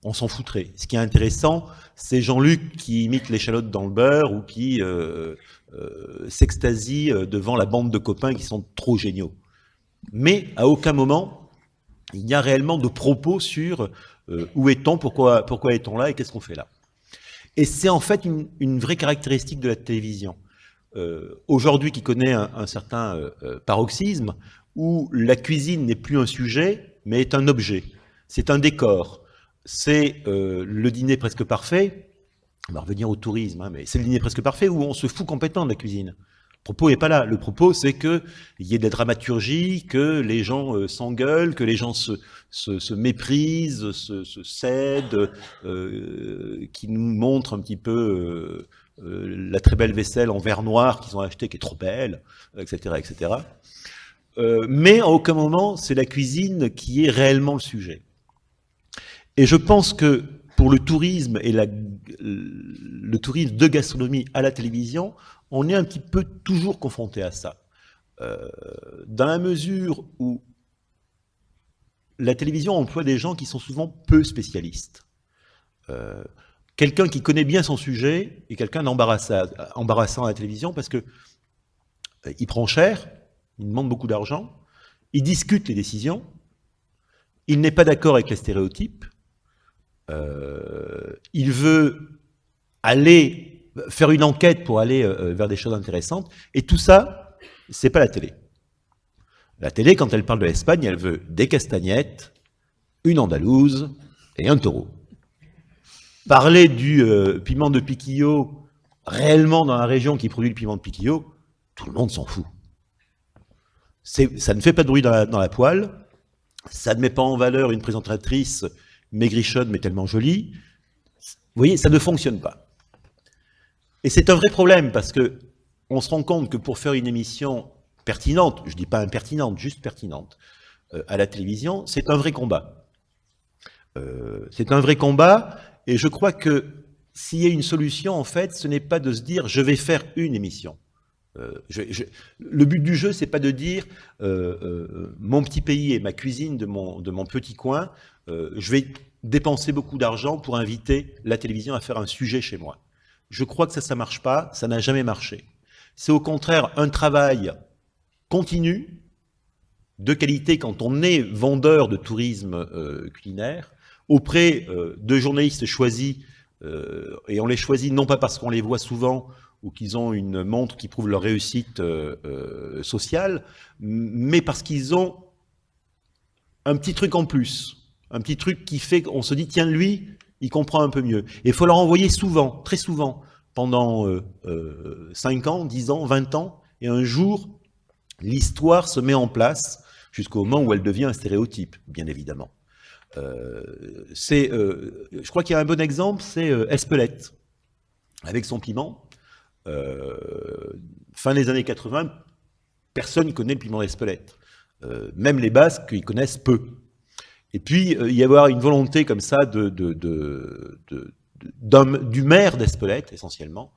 S2: on s'en foutrait. Ce qui est intéressant, c'est Jean-Luc qui imite l'échalote dans le beurre ou qui s'extasie devant la bande de copains qui sont trop géniaux. Mais à aucun moment, il n'y a réellement de propos sur où est-on, pourquoi est-on là et qu'est-ce qu'on fait là. Et c'est en fait une vraie caractéristique de la télévision. Aujourd'hui, qui connaît un certain paroxysme, où la cuisine n'est plus un sujet, mais est un objet. C'est un décor. C'est le dîner presque parfait. On va revenir au tourisme, hein, mais c'est le dîner presque parfait où on se fout complètement de la cuisine. Le propos n'est pas là. Le propos, c'est qu'il y ait de la dramaturgie, que les gens s'engueulent, que les gens se méprisent, se cèdent, qui nous montrent un petit peu la très belle vaisselle en verre noir qu'ils ont acheté, qui est trop belle, etc., etc. Mais à aucun moment, c'est la cuisine qui est réellement le sujet. Et je pense que pour le tourisme et le tourisme de gastronomie à la télévision, on est un petit peu toujours confronté à ça. Dans la mesure où la télévision emploie des gens qui sont souvent peu spécialistes. Quelqu'un qui connaît bien son sujet est quelqu'un embarrassant à la télévision parce que il prend cher, il demande beaucoup d'argent, il discute les décisions, il n'est pas d'accord avec les stéréotypes, il veut aller faire une enquête pour aller vers des choses intéressantes, et tout ça, c'est pas la télé. La télé, quand elle parle de l'Espagne, elle veut des castagnettes, une andalouse et un taureau. Parler du piment de Piquillo, réellement dans la région qui produit le piment de Piquillo, tout le monde s'en fout. Ça ne fait pas de bruit dans la poêle, ça ne met pas en valeur une présentatrice maigrichonne mais tellement jolie. Vous voyez, ça ne fonctionne pas. Et c'est un vrai problème parce que on se rend compte que pour faire une émission pertinente, je ne dis pas impertinente, juste pertinente, à la télévision, c'est un vrai combat. C'est un vrai combat, et je crois que s'il y a une solution, en fait, ce n'est pas de se dire « je vais faire une émission ». Le but du jeu, c'est pas de dire mon petit pays et ma cuisine de mon petit coin, je vais dépenser beaucoup d'argent pour inviter la télévision à faire un sujet chez moi. Je crois que ça marche pas, ça n'a jamais marché. C'est au contraire un travail continu, de qualité quand on est vendeur de tourisme culinaire, auprès de journalistes choisis, et on les choisit non pas parce qu'on les voit souvent, ou qu'ils ont une montre qui prouve leur réussite sociale, mais parce qu'ils ont un petit truc en plus, un petit truc qui fait qu'on se dit, tiens, lui, il comprend un peu mieux. Et il faut leur envoyer souvent, très souvent, pendant 5 ans, 10 ans, 20 ans, et un jour, l'histoire se met en place jusqu'au moment où elle devient un stéréotype, bien évidemment. Je crois qu'il y a un bon exemple, c'est Espelette, avec son piment. Fin des années 80, personne ne connaît le piment d'Espelette. Même les Basques, ils connaissent peu. Et puis, il y avoir une volonté comme ça du maire d'Espelette, essentiellement,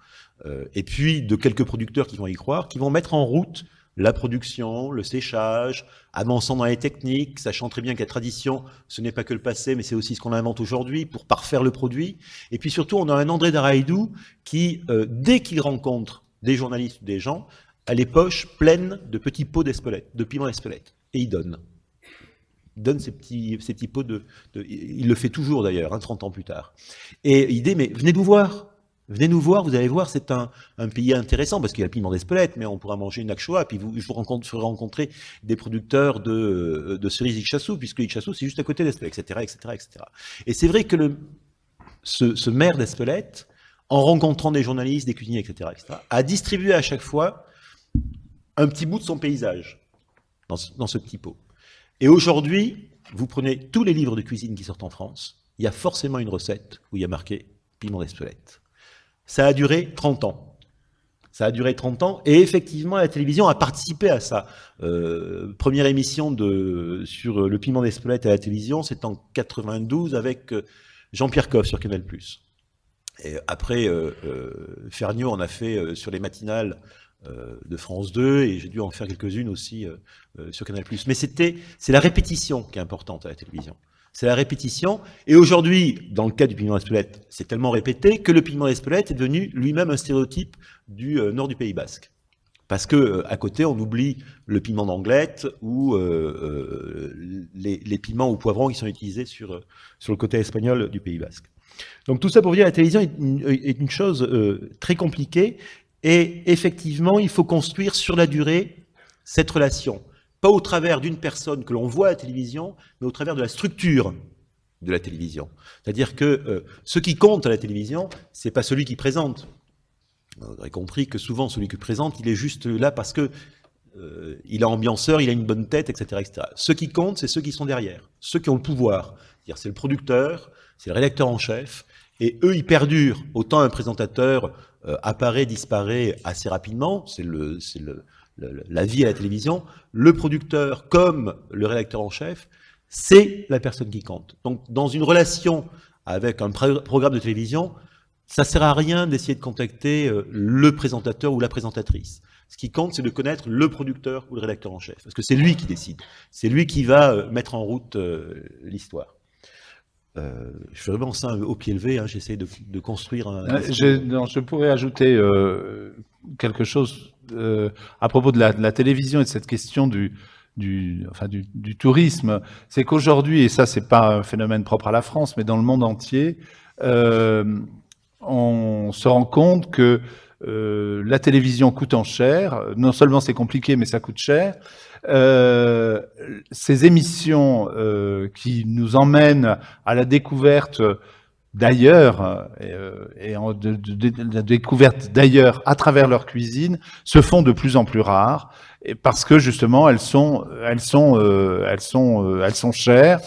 S2: et puis de quelques producteurs qui vont y croire, qui vont mettre en route la production, le séchage, avançant dans les techniques, sachant très bien que la tradition, ce n'est pas que le passé, mais c'est aussi ce qu'on invente aujourd'hui pour parfaire le produit. Et puis surtout, on a un André Daraïdou qui, dès qu'il rencontre des journalistes ou des gens, a les poches pleines de petits pots d'Espelette, de piment d'Espelette. Et il donne. Il donne ces petits pots il le fait toujours d'ailleurs, 30 ans plus tard. Et il dit, mais venez nous voir. Venez nous voir, vous allez voir, c'est un pays intéressant, parce qu'il y a le piment d'Espelette, mais on pourra manger une akchoa, puis je vous ferai rencontrer des producteurs de cerises Ixtassou, puisque Ixtassou, c'est juste à côté d'Espelette, etc., etc., etc. Et c'est vrai que ce maire d'Espelette, en rencontrant des journalistes, des cuisiniers, etc., a distribué à chaque fois un petit bout de son paysage dans ce petit pot. Et aujourd'hui, vous prenez tous les livres de cuisine qui sortent en France, il y a forcément une recette où il y a marqué piment d'Espelette. Ça a duré 30 ans. Ça a duré 30 ans, et effectivement, la télévision a participé à ça. Première émission sur le piment d'Espelette à la télévision, c'est en 92 avec Jean-Pierre Coff sur Canal+. Et après, Ferniaud en a fait sur les matinales de France 2, et j'ai dû en faire quelques-unes aussi sur Canal+. Mais c'est la répétition qui est importante à la télévision. C'est la répétition. Et aujourd'hui, dans le cas du piment d'Espelette, c'est tellement répété que le piment d'Espelette est devenu lui-même un stéréotype du nord du Pays Basque. Parce que à côté, on oublie le piment d'Anglette ou les piments ou poivrons qui sont utilisés sur le côté espagnol du Pays Basque. Donc tout ça pour dire que la télévision est une chose très compliquée. Et effectivement, il faut construire sur la durée cette relation. Pas au travers d'une personne que l'on voit à la télévision, mais au travers de la structure de la télévision. C'est-à-dire que ce qui compte à la télévision, c'est pas celui qui présente. Vous aurez compris que souvent, celui qui présente, il est juste là parce que il est ambianceur, il a une bonne tête, etc., etc. Ce qui compte, c'est ceux qui sont derrière, ceux qui ont le pouvoir. C'est-à-dire, c'est le producteur, c'est le rédacteur en chef, et eux, ils perdurent. Autant un présentateur apparaît, disparaît assez rapidement, c'est la vie à la télévision, le producteur comme le rédacteur en chef, c'est la personne qui compte. Donc, dans une relation avec un programme de télévision, ça sert à rien d'essayer de contacter le présentateur ou la présentatrice. Ce qui compte, c'est de connaître le producteur ou le rédacteur en chef, parce que c'est lui qui décide. C'est lui qui va mettre en route l'histoire. Je fais vraiment ça au pied levé, hein, j'essaie de construire un...
S1: Je pourrais ajouter quelque chose à propos de la télévision et de cette question du tourisme. C'est qu'aujourd'hui, et ça c'est pas un phénomène propre à la France, mais dans le monde entier, on se rend compte que la télévision coûtant cher, non seulement c'est compliqué, mais ça coûte cher. Ces émissions qui nous emmènent à la découverte d'ailleurs et la découverte d'ailleurs à travers leur cuisine se font de plus en plus rares parce que justement elles sont chères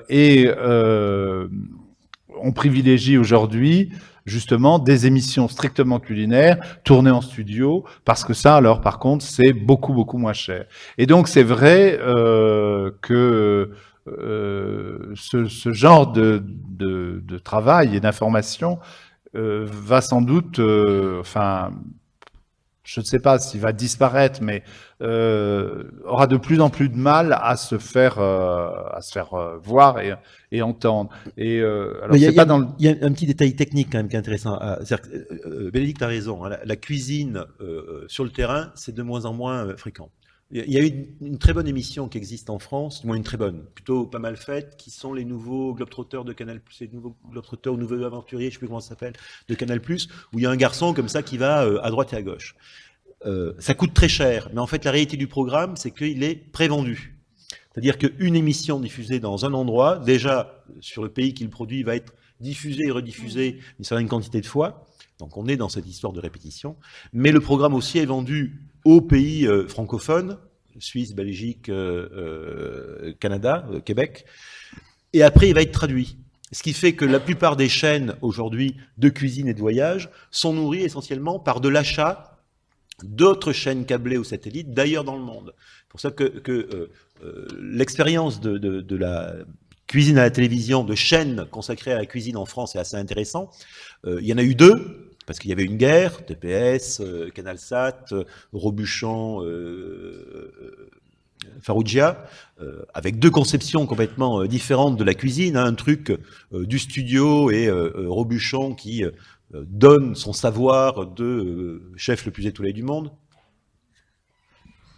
S1: et on privilégie aujourd'hui justement des émissions strictement culinaires tournées en studio parce que ça alors par contre c'est beaucoup moins cher. Et donc c'est vrai que ce genre de travail et d'information va sans doute, je ne sais pas s'il va disparaître, mais aura de plus en plus de mal à se faire voir et entendre. Et alors
S2: il y a un petit détail technique quand même qui est intéressant. Bénédicte a raison. Hein, la cuisine sur le terrain, c'est de moins en moins fréquent. Il y a une très bonne émission qui existe en France, du moins une très bonne, plutôt pas mal faite, qui sont les nouveaux Globetrotters de Canal+, les nouveaux Globetrotters ou nouveaux aventuriers, je ne sais plus comment ça s'appelle, de Canal+, où il y a un garçon comme ça qui va à droite et à gauche. Ça coûte très cher, mais en fait la réalité du programme, c'est qu'il est prévendu. C'est-à-dire qu'une émission diffusée dans un endroit, déjà sur le pays qui le produit, va être diffusée et rediffusée une certaine quantité de fois. Donc on est dans cette histoire de répétition. Mais le programme aussi est vendu aux pays francophones, Suisse, Belgique, Canada, Québec. Et après, il va être traduit. Ce qui fait que la plupart des chaînes aujourd'hui de cuisine et de voyage sont nourries essentiellement par de l'achat d'autres chaînes câblées ou satellites d'ailleurs dans le monde. C'est pour ça que l'expérience de la cuisine à la télévision, de chaînes consacrées à la cuisine en France est assez intéressant. Il y en a eu deux. Parce qu'il y avait une guerre, TPS, Canalsat, Robuchon, Farrugia, avec deux conceptions complètement différentes de la cuisine. Hein, un truc du studio et Robuchon qui donne son savoir de chef le plus étoilé du monde.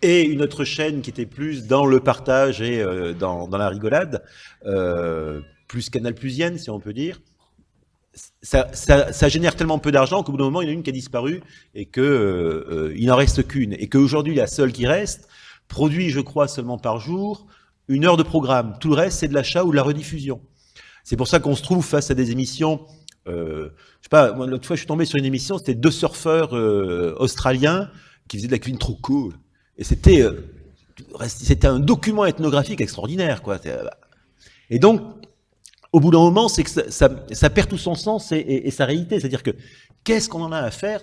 S2: Et une autre chaîne qui était plus dans le partage et dans la rigolade, plus canal-plusienne, si on peut dire. Ça génère tellement peu d'argent qu'au bout d'un moment, il y en a une qui a disparu et qu'il n'en reste qu'une. Et qu'aujourd'hui, la seule qui reste produit, je crois, seulement par jour 1 heure de programme. Tout le reste, c'est de l'achat ou de la rediffusion. C'est pour ça qu'on se trouve face à des émissions... je sais pas, moi, l'autre fois, je suis tombé sur une émission, c'était 2 surfeurs australiens qui faisaient de la cuisine trop cool. Et c'était un document ethnographique extraordinaire, quoi. Et donc... Au bout d'un moment, c'est que ça perd tout son sens et sa réalité. C'est-à-dire que qu'est-ce qu'on en a à faire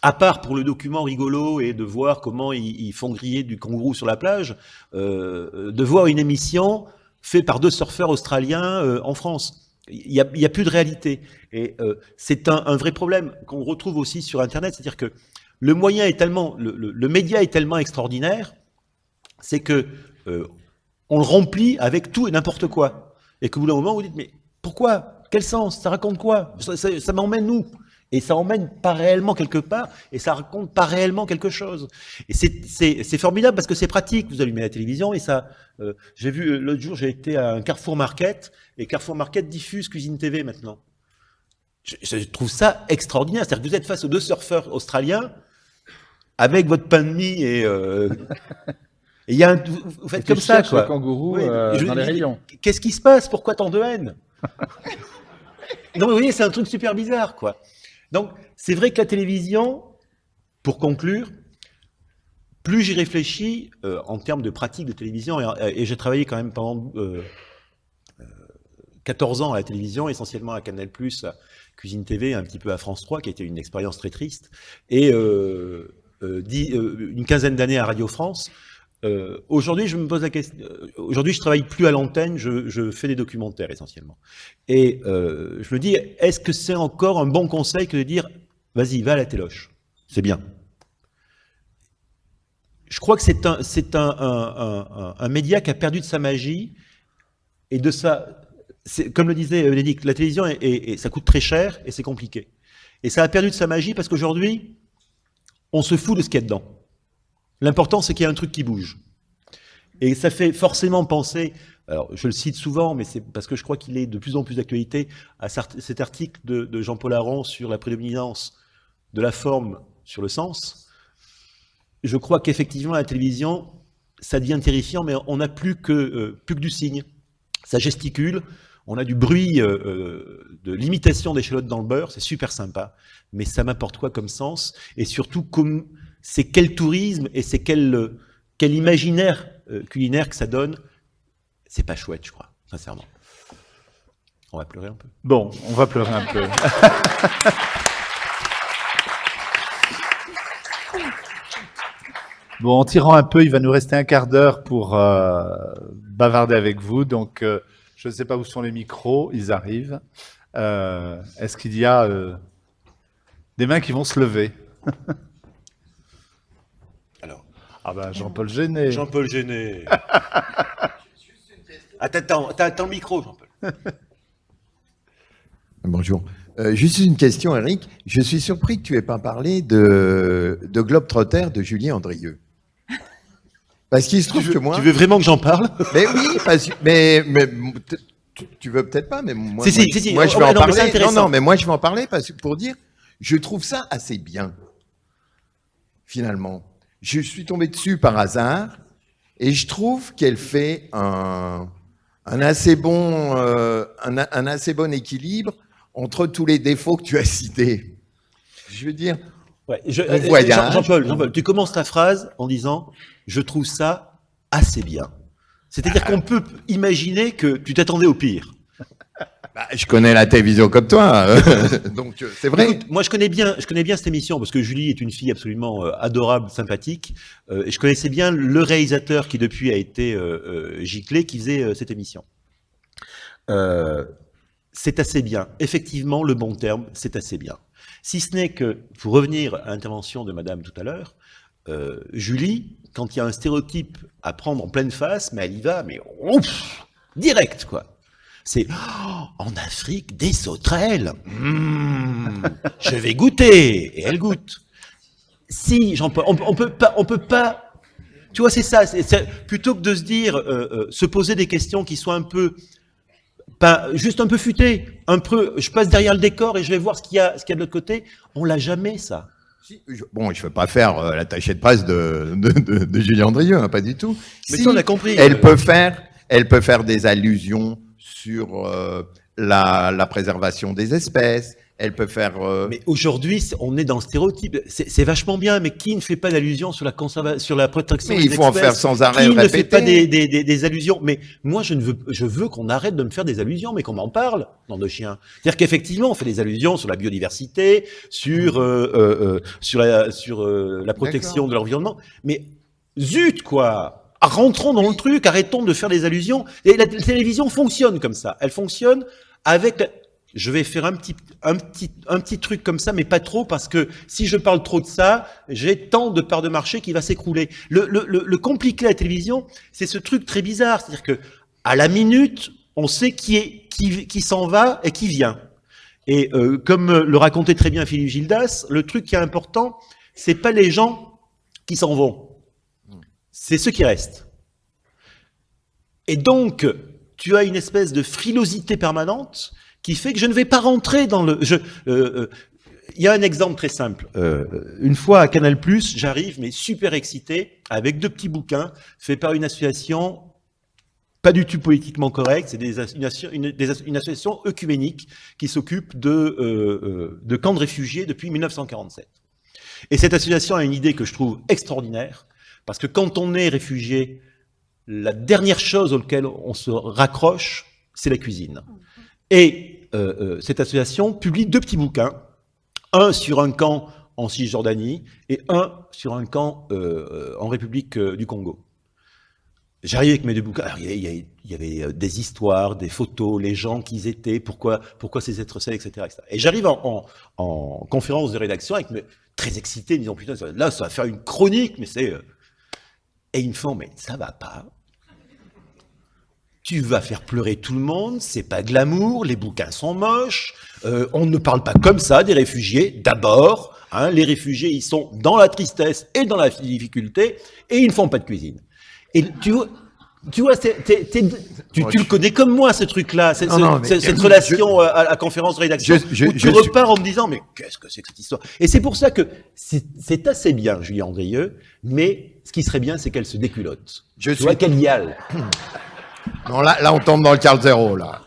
S2: à part pour le document rigolo et de voir comment ils font griller du kangourou sur la plage, de voir une émission faite par 2 surfeurs australiens en France. Il y a plus de réalité. Et c'est un vrai problème qu'on retrouve aussi sur Internet. C'est-à-dire que le moyen est tellement, le média est tellement extraordinaire, c'est que on le remplit avec tout et n'importe quoi. Et qu'au bout d'un moment, vous dites, mais pourquoi? Quel sens? Ça raconte quoi? Ça m'emmène où? Et ça emmène pas réellement quelque part, et ça raconte pas réellement quelque chose. Et c'est formidable parce que c'est pratique. Vous allumez la télévision et ça... j'ai vu, l'autre jour, j'ai été à un Carrefour Market, et Carrefour Market diffuse Cuisine TV maintenant. Je trouve ça extraordinaire. C'est-à-dire que vous êtes face aux 2 surfeurs australiens, avec votre pain de mie et... Et vous faites comme ça, quoi.
S1: Le kangourou
S2: oui,
S1: dans les rayons.
S2: Qu'est-ce qui se passe? Pourquoi tant de haine? Non, mais vous voyez, c'est un truc super bizarre, quoi. Donc, c'est vrai que la télévision, pour conclure, plus j'y réfléchis en termes de pratique de télévision, et j'ai travaillé quand même pendant 14 ans à la télévision, essentiellement à Canal+, à Cuisine TV, un petit peu à France 3, qui a été une expérience très triste, et une quinzaine d'années à Radio France. Aujourd'hui, je me pose la question. Aujourd'hui, je travaille plus à l'antenne, je fais des documentaires essentiellement. Et je me dis, est-ce que c'est encore un bon conseil que de dire, vas-y, va à la téloche, c'est bien. Je crois que c'est un média qui a perdu de sa magie et de sa. Comme le disait Bénédicte, la télévision ça coûte très cher et c'est compliqué. Et ça a perdu de sa magie parce qu'aujourd'hui, on se fout de ce qu'il y a dedans. L'important, c'est qu'il y a un truc qui bouge. Et ça fait forcément penser, alors je le cite souvent, mais c'est parce que je crois qu'il est de plus en plus d'actualité, à cet article de Jean-Paul Aron sur la prédominance de la forme sur le sens. Je crois qu'effectivement, à la télévision, ça devient terrifiant, mais on n'a plus que du signe. Ça gesticule, on a du bruit de l'imitation d'échalotes dans le beurre, c'est super sympa, mais ça m'apporte quoi comme sens? Et surtout, c'est quel tourisme et c'est quel imaginaire culinaire que ça donne? C'est pas chouette, je crois, sincèrement. On va pleurer un peu.
S1: Bon, on va pleurer un peu. Bon, en tirant un peu, il va nous rester un quart d'heure pour bavarder avec vous. Donc, je ne sais pas où sont les micros, ils arrivent. Est-ce qu'il y a des mains qui vont se lever?
S2: Alors,
S1: Ah ben, Jean-Paul Géné.
S2: Jean-Paul Géné. Attends le micro, Jean-Paul.
S5: Bonjour. Juste une question, Eric. Je suis surpris que tu aies pas parlé de Globetrotter de Julien Andrieux. Parce qu'il se trouve que moi...
S2: Tu veux vraiment que j'en parle?
S5: Mais oui, mais tu veux peut-être pas, mais moi,
S2: Si.
S5: moi je vais en
S2: Non, mais c'est
S5: parler.
S2: intéressant.
S5: Non, mais moi je vais en parler pour dire, je trouve ça assez bien, finalement. Je suis tombé dessus par hasard et je trouve qu'elle fait un assez bon équilibre entre tous les défauts que tu as cités. Je veux dire,
S2: Ouais,
S5: voyage.
S2: Jean-Paul, tu commences ta phrase en disant « je trouve ça assez bien ». C'est-à-dire qu'on peut imaginer que tu t'attendais au pire.
S5: bah, je connais la télévision comme toi, donc c'est vrai.
S2: Écoute, moi, je connais bien cette émission parce que Julie est une fille absolument adorable, sympathique. Et je connaissais bien le réalisateur qui depuis a été giclé, qui faisait cette émission. C'est assez bien. Effectivement, le bon terme, c'est assez bien. Si ce n'est que, pour revenir à l'intervention de Madame tout à l'heure, Julie, quand il y a un stéréotype à prendre en pleine face, mais elle y va, mais ouf, direct, quoi. C'est en Afrique, des sauterelles. Je vais goûter. Et elle goûte. Si, Jean-Paul, on peut pas. Tu vois, c'est ça. Plutôt que de se dire, se poser des questions qui soient un peu, pas juste un peu futées, un peu. Je passe derrière le décor et je vais voir ce qu'il y a de l'autre côté. On l'a jamais, ça.
S5: Bon, je ne veux pas faire l'attaché de presse de Julien Andrieux, hein, pas du tout.
S2: Mais ça, on a compris.
S5: Elle peut faire des allusions sur la préservation des espèces. Elle peut faire.
S2: Mais aujourd'hui, on est dans le stéréotype. C'est vachement bien, mais qui ne fait pas d'allusion sur la protection
S5: Mais
S2: des
S5: il faut en
S2: espèces?
S5: faire sans arrêt.
S2: Qui ne
S5: répéter.
S2: fait pas des allusions? Mais moi, je veux qu'on arrête de me faire des allusions, mais qu'on m'en parle, dans de chiens. C'est-à-dire qu'effectivement, on fait des allusions sur la biodiversité, sur la protection de l'environnement. Mais zut, quoi! Rentrons dans le truc, arrêtons de faire des allusions. Et la télévision fonctionne comme ça. Elle fonctionne avec. Je vais faire un petit truc comme ça, mais pas trop, parce que si je parle trop de ça, j'ai tant de parts de marché qui va s'écrouler. Le compliqué à la télévision, c'est ce truc très bizarre, c'est-à-dire que à la minute, on sait qui s'en va et qui vient. Et comme le racontait très bien Philippe Gildas, le truc qui est important, c'est pas les gens qui s'en vont, c'est ceux qui restent. Et donc, tu as une espèce de frilosité permanente qui fait que je ne vais pas rentrer dans le... Il y a un exemple très simple. Une fois à Canal+, j'arrive, mais super excité, avec 2 petits bouquins faits par une association pas du tout politiquement correcte, c'est une association œcuménique qui s'occupe de camps de réfugiés depuis 1947. Et cette association a une idée que je trouve extraordinaire, parce que quand on est réfugié, la dernière chose auquel on se raccroche, c'est la cuisine. Et cette association publie 2 petits bouquins, un sur un camp en Cisjordanie et un sur un camp en République du Congo. J'arrive avec mes deux bouquins. Alors, il y avait des histoires, des photos, les gens qu'ils étaient, pourquoi ces êtres seuls, etc. Et j'arrive en conférence de rédaction avec très excité, me disant putain, là, ça va faire une chronique, mais c'est. Et ils me font, mais ça va pas. Tu vas faire pleurer tout le monde, c'est pas glamour, les bouquins sont moches, on ne parle pas comme ça des réfugiés. D'abord, hein, les réfugiés, ils sont dans la tristesse et dans la difficulté, et ils ne font pas de cuisine. Et tu vois, tu le connais comme moi, ce truc-là, cette relation à la conférence de rédaction, où tu repars en me disant, mais qu'est-ce que c'est que cette histoire? Et c'est pour ça que c'est assez bien, Julie Andrieux, mais ce qui serait bien, c'est qu'elle se déculotte. Tu vois, qu'elle y aille.
S5: Non, là, on tombe dans le Carl Zero, là.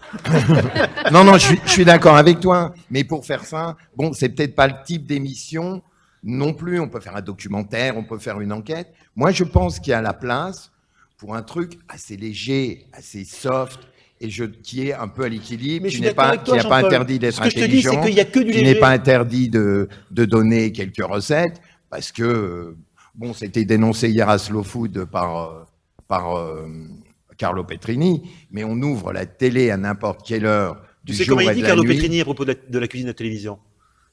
S5: Non, je suis d'accord avec toi. Mais pour faire ça, bon, c'est peut-être pas le type d'émission non plus. On peut faire un documentaire, on peut faire une enquête. Moi, je pense qu'il y a la place pour un truc assez léger, assez soft, et qui est un peu à l'équilibre, qui n'est pas interdit d'être intelligent, qui n'est pas interdit de donner quelques recettes, parce que, bon, c'était dénoncé hier à Slow Food par Carlo Petrini, mais on ouvre la télé à n'importe quelle heure du jour et de la nuit.
S2: Tu sais comment il dit Carlo Petrini à propos de la cuisine de télévision?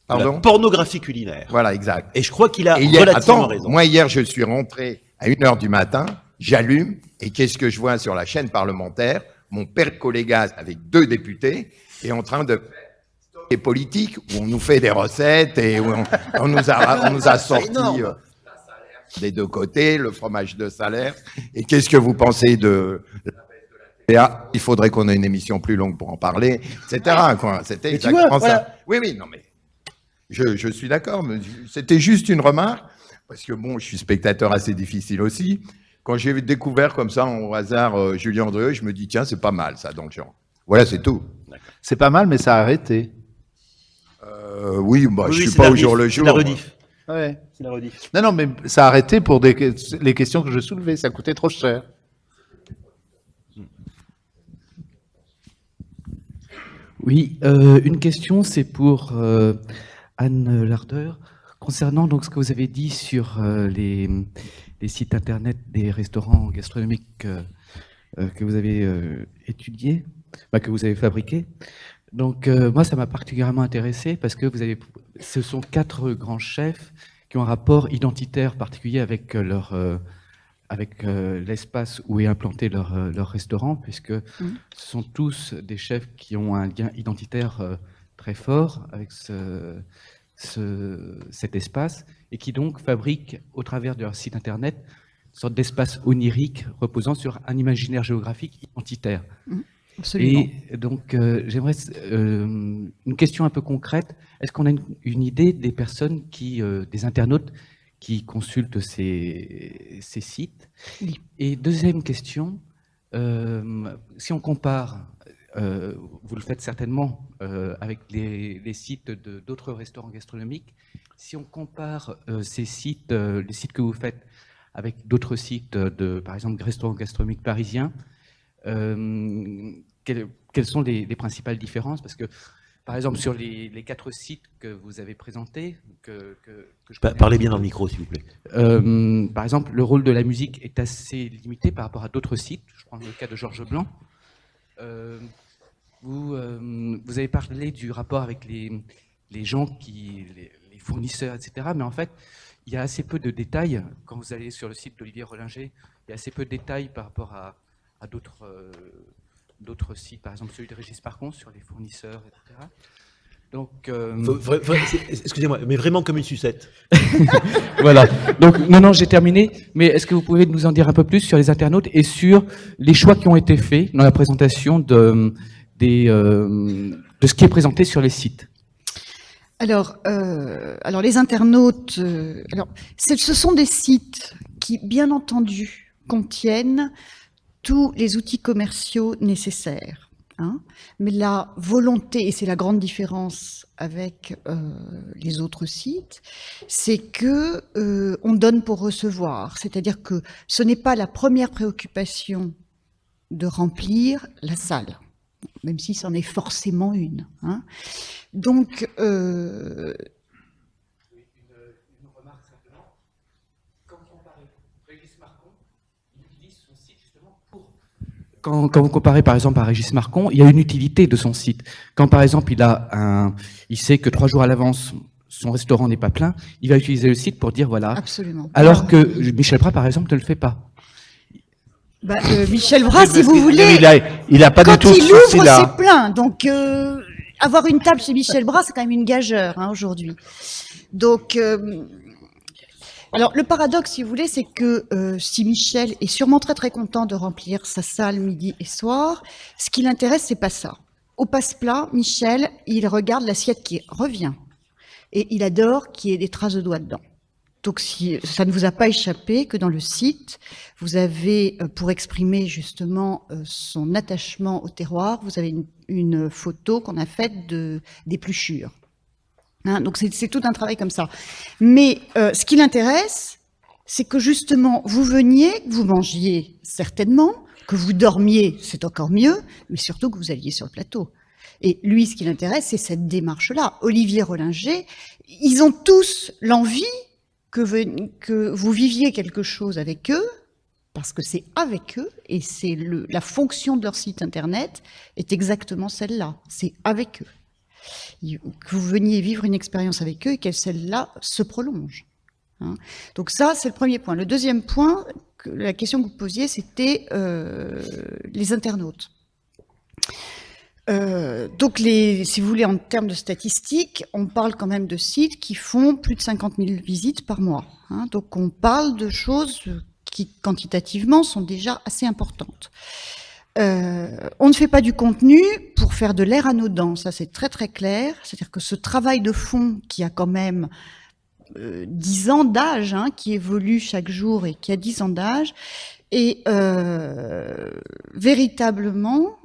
S5: Pardon?
S2: La pornographie culinaire.
S5: Voilà, exact.
S2: Et je crois qu'il a relativement raison.
S5: Moi, hier, je suis rentré à 1h du matin, j'allume, et qu'est-ce que je vois sur la chaîne parlementaire? Mon père Collégas, avec 2 députés, est en train de des politiques, où on nous fait des recettes, et où on nous a sorti des 2 côtés, le fromage de Salaire. Et qu'est-ce que vous pensez de il faudrait qu'on ait une émission plus longue pour en parler, etc. C'était exactement ça. Oui, non, mais je suis d'accord. C'était juste une remarque, parce que bon, je suis spectateur assez difficile aussi. Quand j'ai découvert comme ça, au hasard, Julien Andrieux, je me dis, tiens, c'est pas mal, ça, dans le genre. Voilà, c'est tout.
S1: C'est pas mal, mais ça a arrêté.
S5: Oui, je suis pas au jour le jour.
S2: C'est la rediff.
S1: Ouais.
S2: C'est la rediff.
S1: Non, mais ça a arrêté pour les questions que je soulevais. Ça coûtait trop cher.
S6: Oui, une question, c'est pour Anne Lardeur. Concernant donc ce que vous avez dit sur les sites internet des restaurants gastronomiques que vous avez étudiés, que vous avez fabriqués. Donc moi, ça m'a particulièrement intéressé parce que ce sont 4 grands chefs qui ont un rapport identitaire particulier avec l'espace où est implanté leur restaurant, puisque ce sont tous des chefs qui ont un lien identitaire très fort avec cet espace, et qui donc fabriquent, au travers de leur site internet, une sorte d'espace onirique reposant sur un imaginaire géographique identitaire.
S4: Absolument.
S6: Et donc, j'aimerais une question un peu concrète. Est-ce qu'on a une idée des personnes des internautes qui consultent ces sites?
S4: Oui.
S6: Et deuxième question, si on compare, vous le faites certainement avec les sites d'autres restaurants gastronomiques, si on compare ces sites, les sites que vous faites avec d'autres sites par exemple, restaurants gastronomiques parisiens, quelles sont les principales différences? Parce que, par exemple, sur les 4 sites que vous avez présentés, que je
S2: Parlez bien dans le micro, s'il vous plaît.
S6: par exemple, le rôle de la musique est assez limité par rapport à d'autres sites. Je prends le cas de Georges Blanc. Vous avez parlé du rapport avec les gens, les fournisseurs, etc. Mais en fait, il y a assez peu de détails. Quand vous allez sur le site d'Olivier Rollinger, il y a assez peu de détails par rapport à d'autres sites, par exemple celui de Régis Parcon sur les fournisseurs, etc. Donc,
S2: excusez-moi, mais vraiment comme une sucette.
S6: voilà. Donc, non, j'ai terminé. Mais est-ce que vous pouvez nous en dire un peu plus sur les internautes et sur les choix qui ont été faits dans la présentation de ce qui est présenté sur les sites?
S4: Alors les internautes, ce sont des sites qui, bien entendu, contiennent tous les outils commerciaux nécessaires. Mais la volonté, et c'est la grande différence avec les autres sites, c'est que on donne pour recevoir. C'est-à-dire que ce n'est pas la première préoccupation de remplir la salle, même si c'en est forcément une. Donc,
S6: une remarque simplement. Quand on parle de Régis Marcon, Quand vous comparez par exemple à Régis Marcon, il y a une utilité de son site. Quand par exemple il sait que 3 jours à l'avance son restaurant n'est pas plein, il va utiliser le site pour dire voilà.
S4: Absolument.
S6: Alors que Michel Bras par exemple ne le fait pas.
S4: Michel Bras, si vous
S1: Mais
S4: voulez,
S1: il a pas du
S4: quand
S1: tout ce
S4: il ouvre,
S1: souci-là.
S4: c'est plein. Donc, avoir une table chez Michel Bras, c'est quand même une gageure aujourd'hui. Donc, alors le paradoxe, si vous voulez, c'est que si Michel est sûrement très très content de remplir sa salle midi et soir, ce qui l'intéresse, c'est pas ça. Au passe-plat, Michel, il regarde l'assiette qui revient et il adore qu'il y ait des traces de doigts dedans. Donc, si ça ne vous a pas échappé que dans le site, vous avez, pour exprimer justement son attachement au terroir, vous avez une photo qu'on a faite d'épluchure. Hein, donc, c'est tout un travail comme ça. Mais ce qui l'intéresse, c'est que justement, vous veniez, vous mangiez certainement, que vous dormiez, c'est encore mieux, mais surtout que vous alliez sur le plateau. Et lui, ce qui l'intéresse, c'est cette démarche-là. Olivier Rollinger, ils ont tous l'envie que vous viviez quelque chose avec eux, parce que c'est avec eux, et c'est la fonction de leur site internet est exactement celle-là, c'est avec eux. Que vous veniez vivre une expérience avec eux et que celle-là se prolonge. Hein. Donc ça, c'est le premier point. Le deuxième point, la question que vous posiez, c'était les internautes. Donc, si vous voulez, en termes de statistiques, on parle quand même de sites qui font plus de 50 000 visites par mois. Hein. Donc, on parle de choses qui, quantitativement, sont déjà assez importantes. On ne fait pas du contenu pour faire de l'air anodin, ça c'est très très clair. C'est-à-dire que ce travail de fond qui a quand même 10 ans d'âge, hein, qui évolue chaque jour et qui a 10 ans d'âge, est véritablement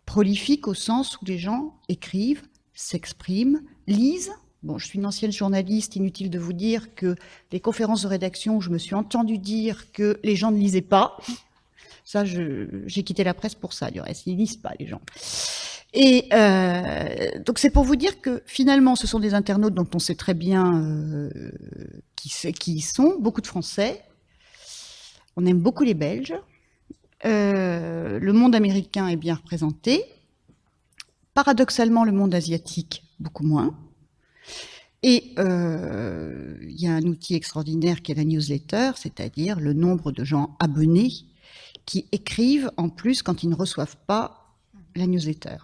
S4: prolifique au sens où les gens écrivent, s'expriment, lisent. Bon, je suis une ancienne journaliste, inutile de vous dire que les conférences de rédaction où je me suis entendu dire que les gens ne lisaient pas, ça, j'ai quitté la presse pour ça, du reste, ils lisent pas, les gens. Et donc c'est pour vous dire que finalement, ce sont des internautes dont on sait très bien qui y sont, beaucoup de Français. On aime beaucoup les Belges. Le monde américain est bien représenté. Paradoxalement, le monde asiatique, beaucoup moins. Et il y a un outil extraordinaire qui est la newsletter, c'est-à-dire le nombre de gens abonnés qui écrivent en plus quand ils ne reçoivent pas la newsletter.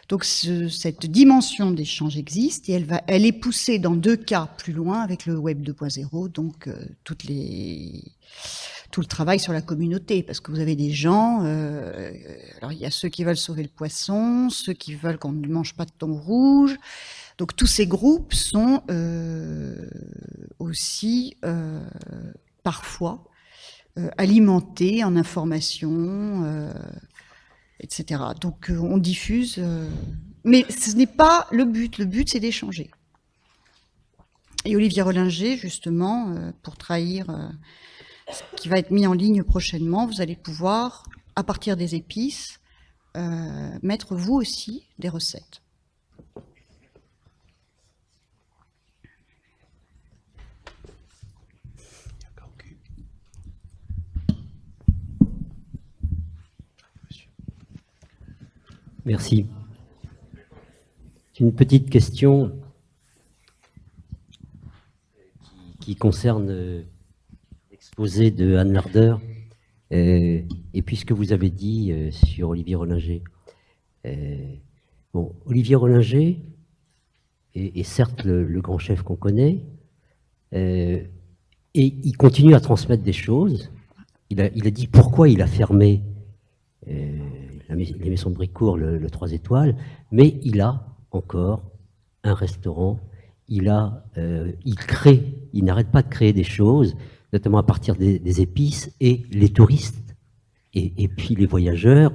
S4: Donc cette dimension d'échange existe et elle est poussée dans 2 cas plus loin avec le Web 2.0, donc tout le travail sur la communauté, parce que vous avez des gens, alors il y a ceux qui veulent sauver le poisson, ceux qui veulent qu'on ne mange pas de thon rouge. Donc tous ces groupes sont aussi parfois alimentés en informations, etc. Donc on diffuse, mais ce n'est pas le but. Le but, c'est d'échanger. Et Olivier Rollinger, justement, pour trahir ce qui va être mis en ligne prochainement, vous allez pouvoir, à partir des épices, mettre vous aussi des recettes.
S7: Merci. Une petite question qui concerne l'exposé de Anne Larder et puis ce que vous avez dit sur Olivier Rollinger. Bon, Olivier Rollinger est certes le grand chef qu'on connaît et il continue à transmettre des choses. Il a dit pourquoi il a fermé les maisons de Brécourt, le 3 étoiles, mais il a encore un restaurant, il crée, il n'arrête pas de créer des choses, notamment à partir des épices, et les touristes, et puis les voyageurs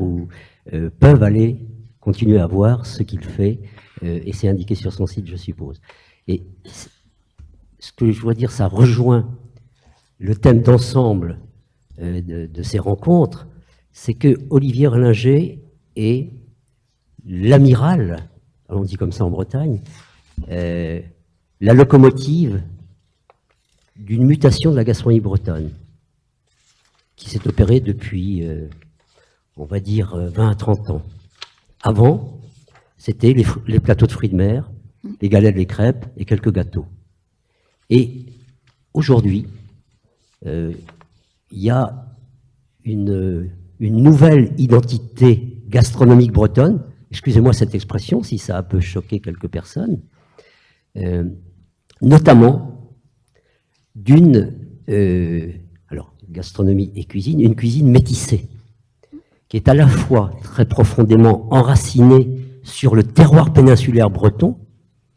S7: peuvent aller continuer à voir ce qu'il fait, et c'est indiqué sur son site, je suppose. Et ce que je voudrais dire, ça rejoint le thème d'ensemble de ces rencontres, c'est que Olivier Rollinger est l'amiral, on dit comme ça en Bretagne, la locomotive d'une mutation de la gastronomie bretonne. qui s'est opérée depuis, on va dire, 20 à 30 ans. Avant, c'était les plateaux de fruits de mer, les galettes, les crêpes et quelques gâteaux. Et aujourd'hui, il y a une nouvelle identité gastronomique bretonne. Excusez-moi cette expression, si ça a un peu choqué quelques personnes. Notamment alors, gastronomie et cuisine, une cuisine métissée, qui est à la fois très profondément enracinée sur le terroir péninsulaire breton.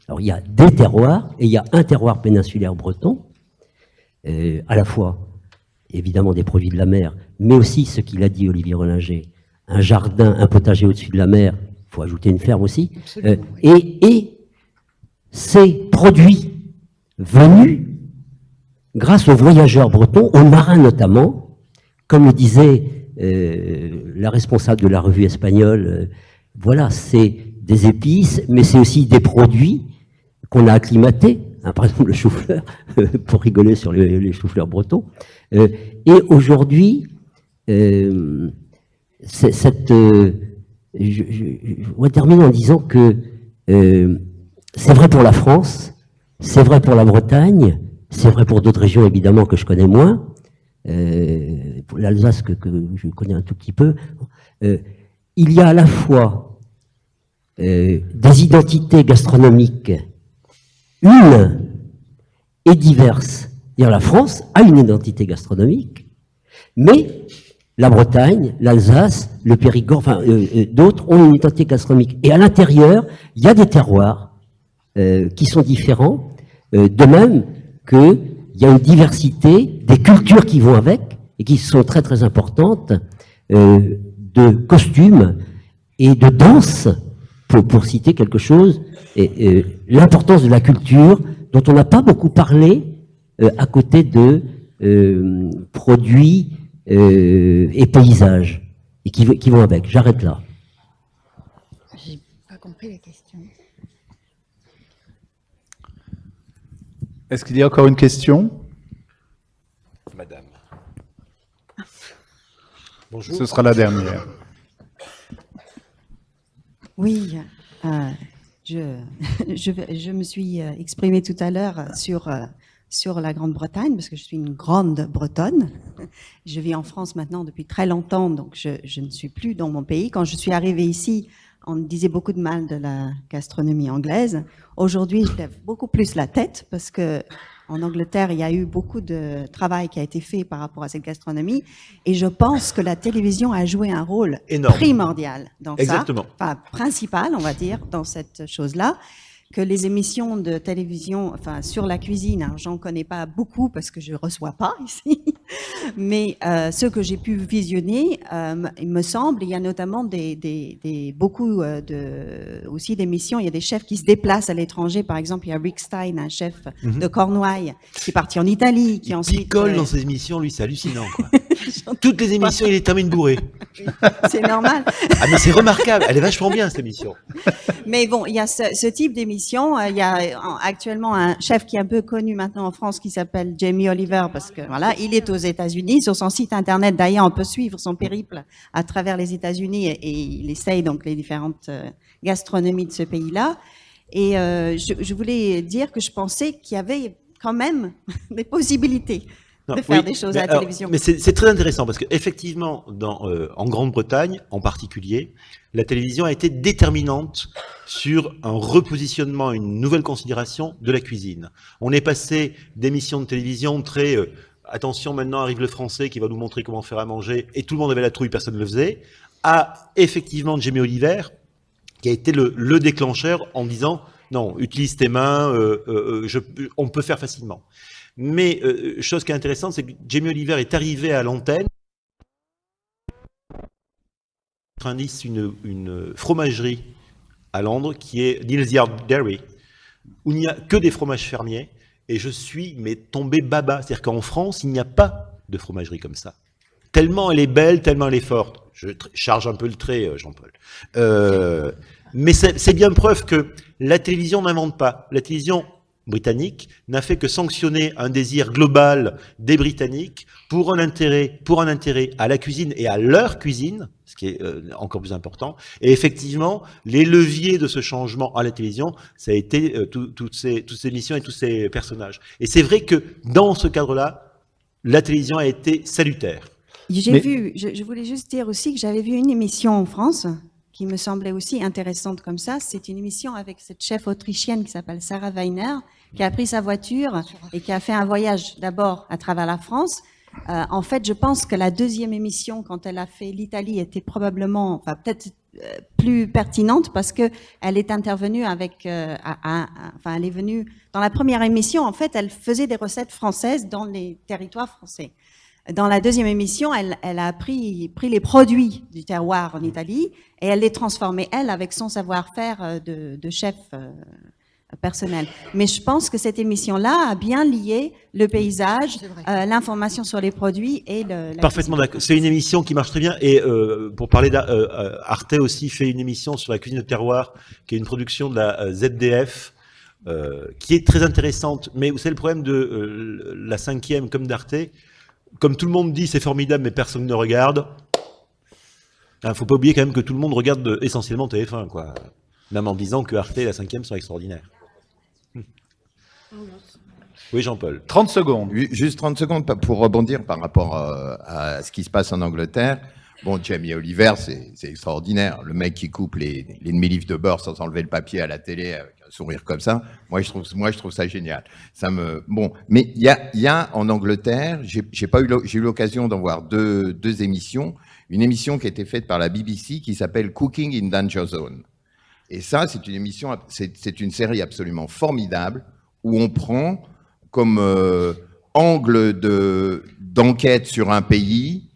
S7: Alors, il y a des terroirs, et il y a un terroir péninsulaire breton, à la fois, évidemment, des produits de la mer, mais aussi, ce qu'il a dit Olivier Rollinger, un jardin, un potager au-dessus de la mer, il faut ajouter une ferme aussi, et ces produits venus grâce aux voyageurs bretons, aux marins notamment, comme le disait la responsable de la revue espagnole, voilà, c'est des épices, mais c'est aussi des produits qu'on a acclimatés, hein, par exemple le chou-fleur, pour rigoler sur les chou-fleurs bretons. Et aujourd'hui, je voudrais terminer en disant que c'est vrai pour la France, c'est vrai pour la Bretagne, c'est vrai pour d'autres régions évidemment que je connais moins, pour l'Alsace que je connais un tout petit peu. Il y a à la fois des identités gastronomiques une et diverses. C'est-à-dire la France a une identité gastronomique, mais la Bretagne, l'Alsace, le Périgord, enfin d'autres ont une identité gastronomique. Et à l'intérieur, il y a des terroirs qui sont différents, de même qu'il y a une diversité des cultures qui vont avec, et qui sont très très importantes, de costumes et de danse, pour citer quelque chose, et l'importance de la culture, dont on n'a pas beaucoup parlé à côté de produits et paysages, et qui vont avec. J'arrête là.
S4: J'ai pas compris la question.
S1: Est-ce qu'il y a encore une question?
S2: Madame. Bonjour.
S1: Ce sera la dernière.
S8: Oui, je me suis exprimée tout à l'heure sur la Grande-Bretagne, parce que je suis une grande Bretonne. Je vis en France maintenant depuis très longtemps, donc je ne suis plus dans mon pays. Quand je suis arrivée ici, on disait beaucoup de mal de la gastronomie anglaise. Aujourd'hui, je lève beaucoup plus la tête, parce que en Angleterre, il y a eu beaucoup de travail qui a été fait par rapport à cette gastronomie, et je pense que la télévision a joué un rôle
S2: énorme,
S8: primordial dans
S2: exactement,
S8: ça, enfin principal, on va dire, dans cette chose-là, que les émissions de télévision, enfin sur la cuisine, hein, j'en connais pas beaucoup parce que je reçois pas ici, mais ce que j'ai pu visionner, il me semble, il y a notamment beaucoup aussi d'émissions. Il y a des chefs qui se déplacent à l'étranger. Par exemple, il y a Rick Stein, un chef de Cornouailles, qui est parti en Italie, qui ensuite
S2: picole dans ses émissions, lui, c'est hallucinant, quoi. Toutes les émissions, il est terminé bourré.
S8: C'est normal.
S2: Ah mais c'est remarquable, elle est vachement bien cette émission.
S8: Mais bon, il y a ce type d'émission. Il y a actuellement un chef qui est un peu connu maintenant en France qui s'appelle Jamie Oliver, parce que voilà, il est aux États-Unis. Sur son site internet, d'ailleurs, on peut suivre son périple à travers les États-Unis, et il essaye donc les différentes gastronomies de ce pays-là. Et je voulais dire que je pensais qu'il y avait quand même des possibilités de faire des choses à la télévision.
S2: Mais c'est très intéressant parce qu'effectivement, en Grande-Bretagne en particulier, la télévision a été déterminante sur un repositionnement, une nouvelle considération de la cuisine. On est passé d'émissions de télévision très attention, maintenant arrive le français qui va nous montrer comment faire à manger, et tout le monde avait la trouille, personne ne le faisait, à effectivement Jamie Oliver, qui a été le déclencheur en disant non, utilise tes mains, on peut faire facilement. Mais chose qui est intéressante, c'est que Jamie Oliver est arrivé à l'antenne. Une fromagerie à Londres qui est Neal's Yard Dairy, où il n'y a que des fromages fermiers, et je suis tombé baba. C'est-à-dire qu'en France, il n'y a pas de fromagerie comme ça. Tellement elle est belle, tellement elle est forte. Je charge un peu le trait, Jean-Paul. Mais c'est bien preuve que la télévision n'invente pas. La télévision britannique n'a fait que sanctionner un désir global des Britanniques pour un intérêt à la cuisine et à leur cuisine, ce qui est encore plus important. Et effectivement, les leviers de ce changement à la télévision, ça a été toutes ces émissions et tous ces personnages. Et c'est vrai que dans ce cadre-là, la télévision a été salutaire.
S8: Je voulais juste dire aussi que j'avais vu une émission en France qui me semblait aussi intéressante comme ça. C'est une émission avec cette chef autrichienne qui s'appelle Sarah Weiner, qui a pris sa voiture et qui a fait un voyage d'abord à travers la France. En fait, je pense que la deuxième émission, quand elle a fait l'Italie, était probablement, enfin peut-être plus pertinente parce que elle est intervenue avec, enfin elle est venue dans la première émission. En fait, elle faisait des recettes françaises dans les territoires français. Dans la deuxième émission, elle a pris les produits du terroir en Italie et elle les transformait, elle, avec son savoir-faire de chef personnel. Mais je pense que cette émission-là a bien lié le paysage, l'information sur les produits et la
S2: Parfaitement d'accord. C'est une émission qui marche très bien. Et pour parler d'Arte aussi fait une émission sur la cuisine de terroir, qui est une production de la ZDF, qui est très intéressante. Mais vous savez, le problème de la 5e comme d'Arte, comme tout le monde dit c'est formidable mais personne ne regarde, il ne faut pas oublier quand même que tout le monde regarde essentiellement TF1, quoi. Même en disant que Arte et la 5e sont extraordinaires. Oui, Jean-Paul.
S1: 30 secondes.
S5: Juste 30 secondes pour rebondir par rapport à ce qui se passe en Angleterre. Bon, Jamie Oliver, c'est extraordinaire. Le mec qui coupe les demi-livres de beurre sans enlever le papier à la télé avec un sourire comme ça. Moi, je trouve ça génial. Bon, mais il y a en Angleterre, j'ai eu l'occasion d'en voir deux émissions. Une émission qui a été faite par la BBC qui s'appelle Cooking in Danger Zone. Et ça, c'est une émission, c'est une série absolument formidable où on prend comme angle d'enquête sur un pays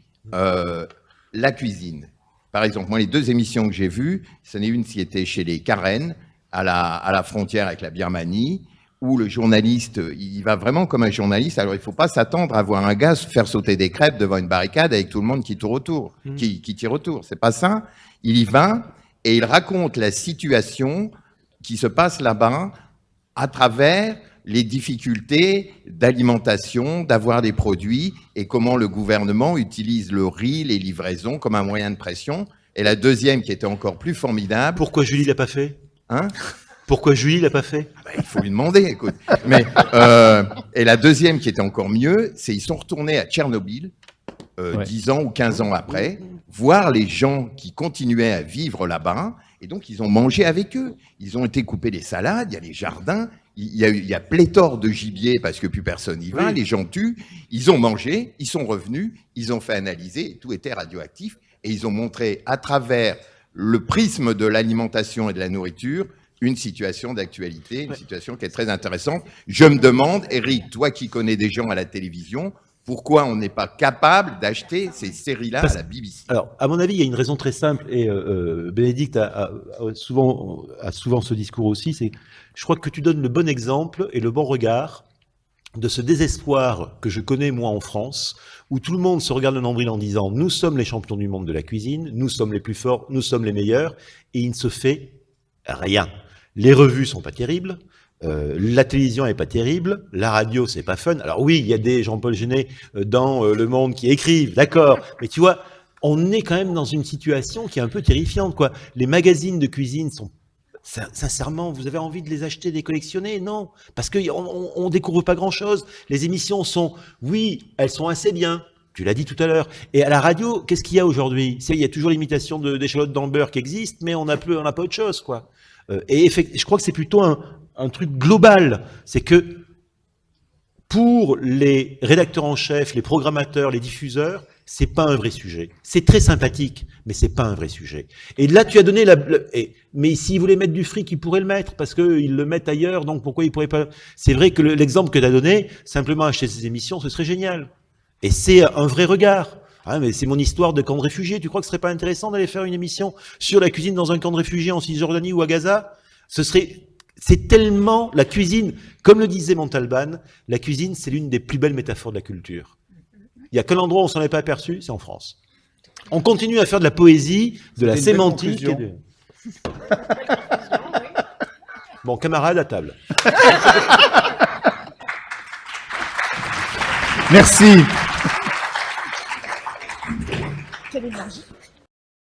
S5: la cuisine. Par exemple, moi, les deux émissions que j'ai vues, c'en est une qui était chez les Karen, à la frontière avec la Birmanie, où le journaliste, il va vraiment comme un journaliste. Alors, il ne faut pas s'attendre à voir un gars faire sauter des crêpes devant une barricade avec tout le monde qui tire autour. Qui tire autour. C'est pas ça. Il y va et il raconte la situation qui se passe là-bas à travers les difficultés d'alimentation, d'avoir des produits et comment le gouvernement utilise le riz, les livraisons comme un moyen de pression. Et la deuxième qui était encore plus formidable.
S2: Pourquoi Julie l'a pas fait?
S5: Hein?
S2: Pourquoi Julie l'a pas fait?
S5: Il faut lui demander, écoute. Mais, et la deuxième qui était encore mieux, c'est ils sont retournés à Tchernobyl, 10 ans ou 15 ans après, voir les gens qui continuaient à vivre là-bas. Et donc, ils ont mangé avec eux. Ils ont été couper les salades, il y a les jardins, il y a pléthore de gibier parce que plus personne n'y va, les gens tuent. Ils ont mangé, ils sont revenus, ils ont fait analyser, tout était radioactif. Et ils ont montré à travers le prisme de l'alimentation et de la nourriture une situation d'actualité, une situation qui est très intéressante. Je me demande, Eric, toi qui connais des gens à la télévision, pourquoi on n'est pas capable d'acheter ces séries-là à la BBC?
S2: Alors, à mon avis, il y a une raison très simple, et Bénédicte a souvent ce discours aussi, c'est je crois que tu donnes le bon exemple et le bon regard de ce désespoir que je connais moi en France, où tout le monde se regarde le nombril en disant « nous sommes les champions du monde de la cuisine, nous sommes les plus forts, nous sommes les meilleurs », et il ne se fait rien. Les revues sont pas terribles, la télévision est pas terrible, la radio c'est pas fun. Alors oui, il y a des Jean-Paul Genet dans Le Monde qui écrivent, d'accord, mais tu vois, on est quand même dans une situation qui est un peu terrifiante, quoi. Les magazines de cuisine sont, sincèrement, vous avez envie de les acheter, de les collectionner? Non, parce qu'on découvre pas grand-chose. Les émissions sont, oui, elles sont assez bien. Tu l'as dit tout à l'heure. Et à la radio, qu'est-ce qu'il y a aujourd'hui? Il y a toujours l'imitation d'échalotes dans le beurre qui existe, mais on n'a pas autre chose, quoi. Et je crois que c'est plutôt un truc global. C'est que pour les rédacteurs en chef, les programmateurs, les diffuseurs, c'est pas un vrai sujet. C'est très sympathique, mais c'est pas un vrai sujet. Et là, tu as donné mais s'ils voulaient mettre du fric, ils pourraient le mettre, parce qu'ils le mettent ailleurs, donc pourquoi ils pourraient pas? C'est vrai que l'exemple que tu as donné, simplement acheter ces émissions, ce serait génial. Et c'est un vrai regard. Ah, mais c'est mon histoire de camp de réfugiés. Tu crois que ce serait pas intéressant d'aller faire une émission sur la cuisine dans un camp de réfugiés en Cisjordanie ou à Gaza? C'est tellement la cuisine, comme le disait Montalban, la cuisine, c'est l'une des plus belles métaphores de la culture. Il n'y a qu'un endroit où on s'en est pas aperçu, c'est en France. On continue à faire de la poésie, de la sémantique. Bon, camarade à table.
S1: Merci.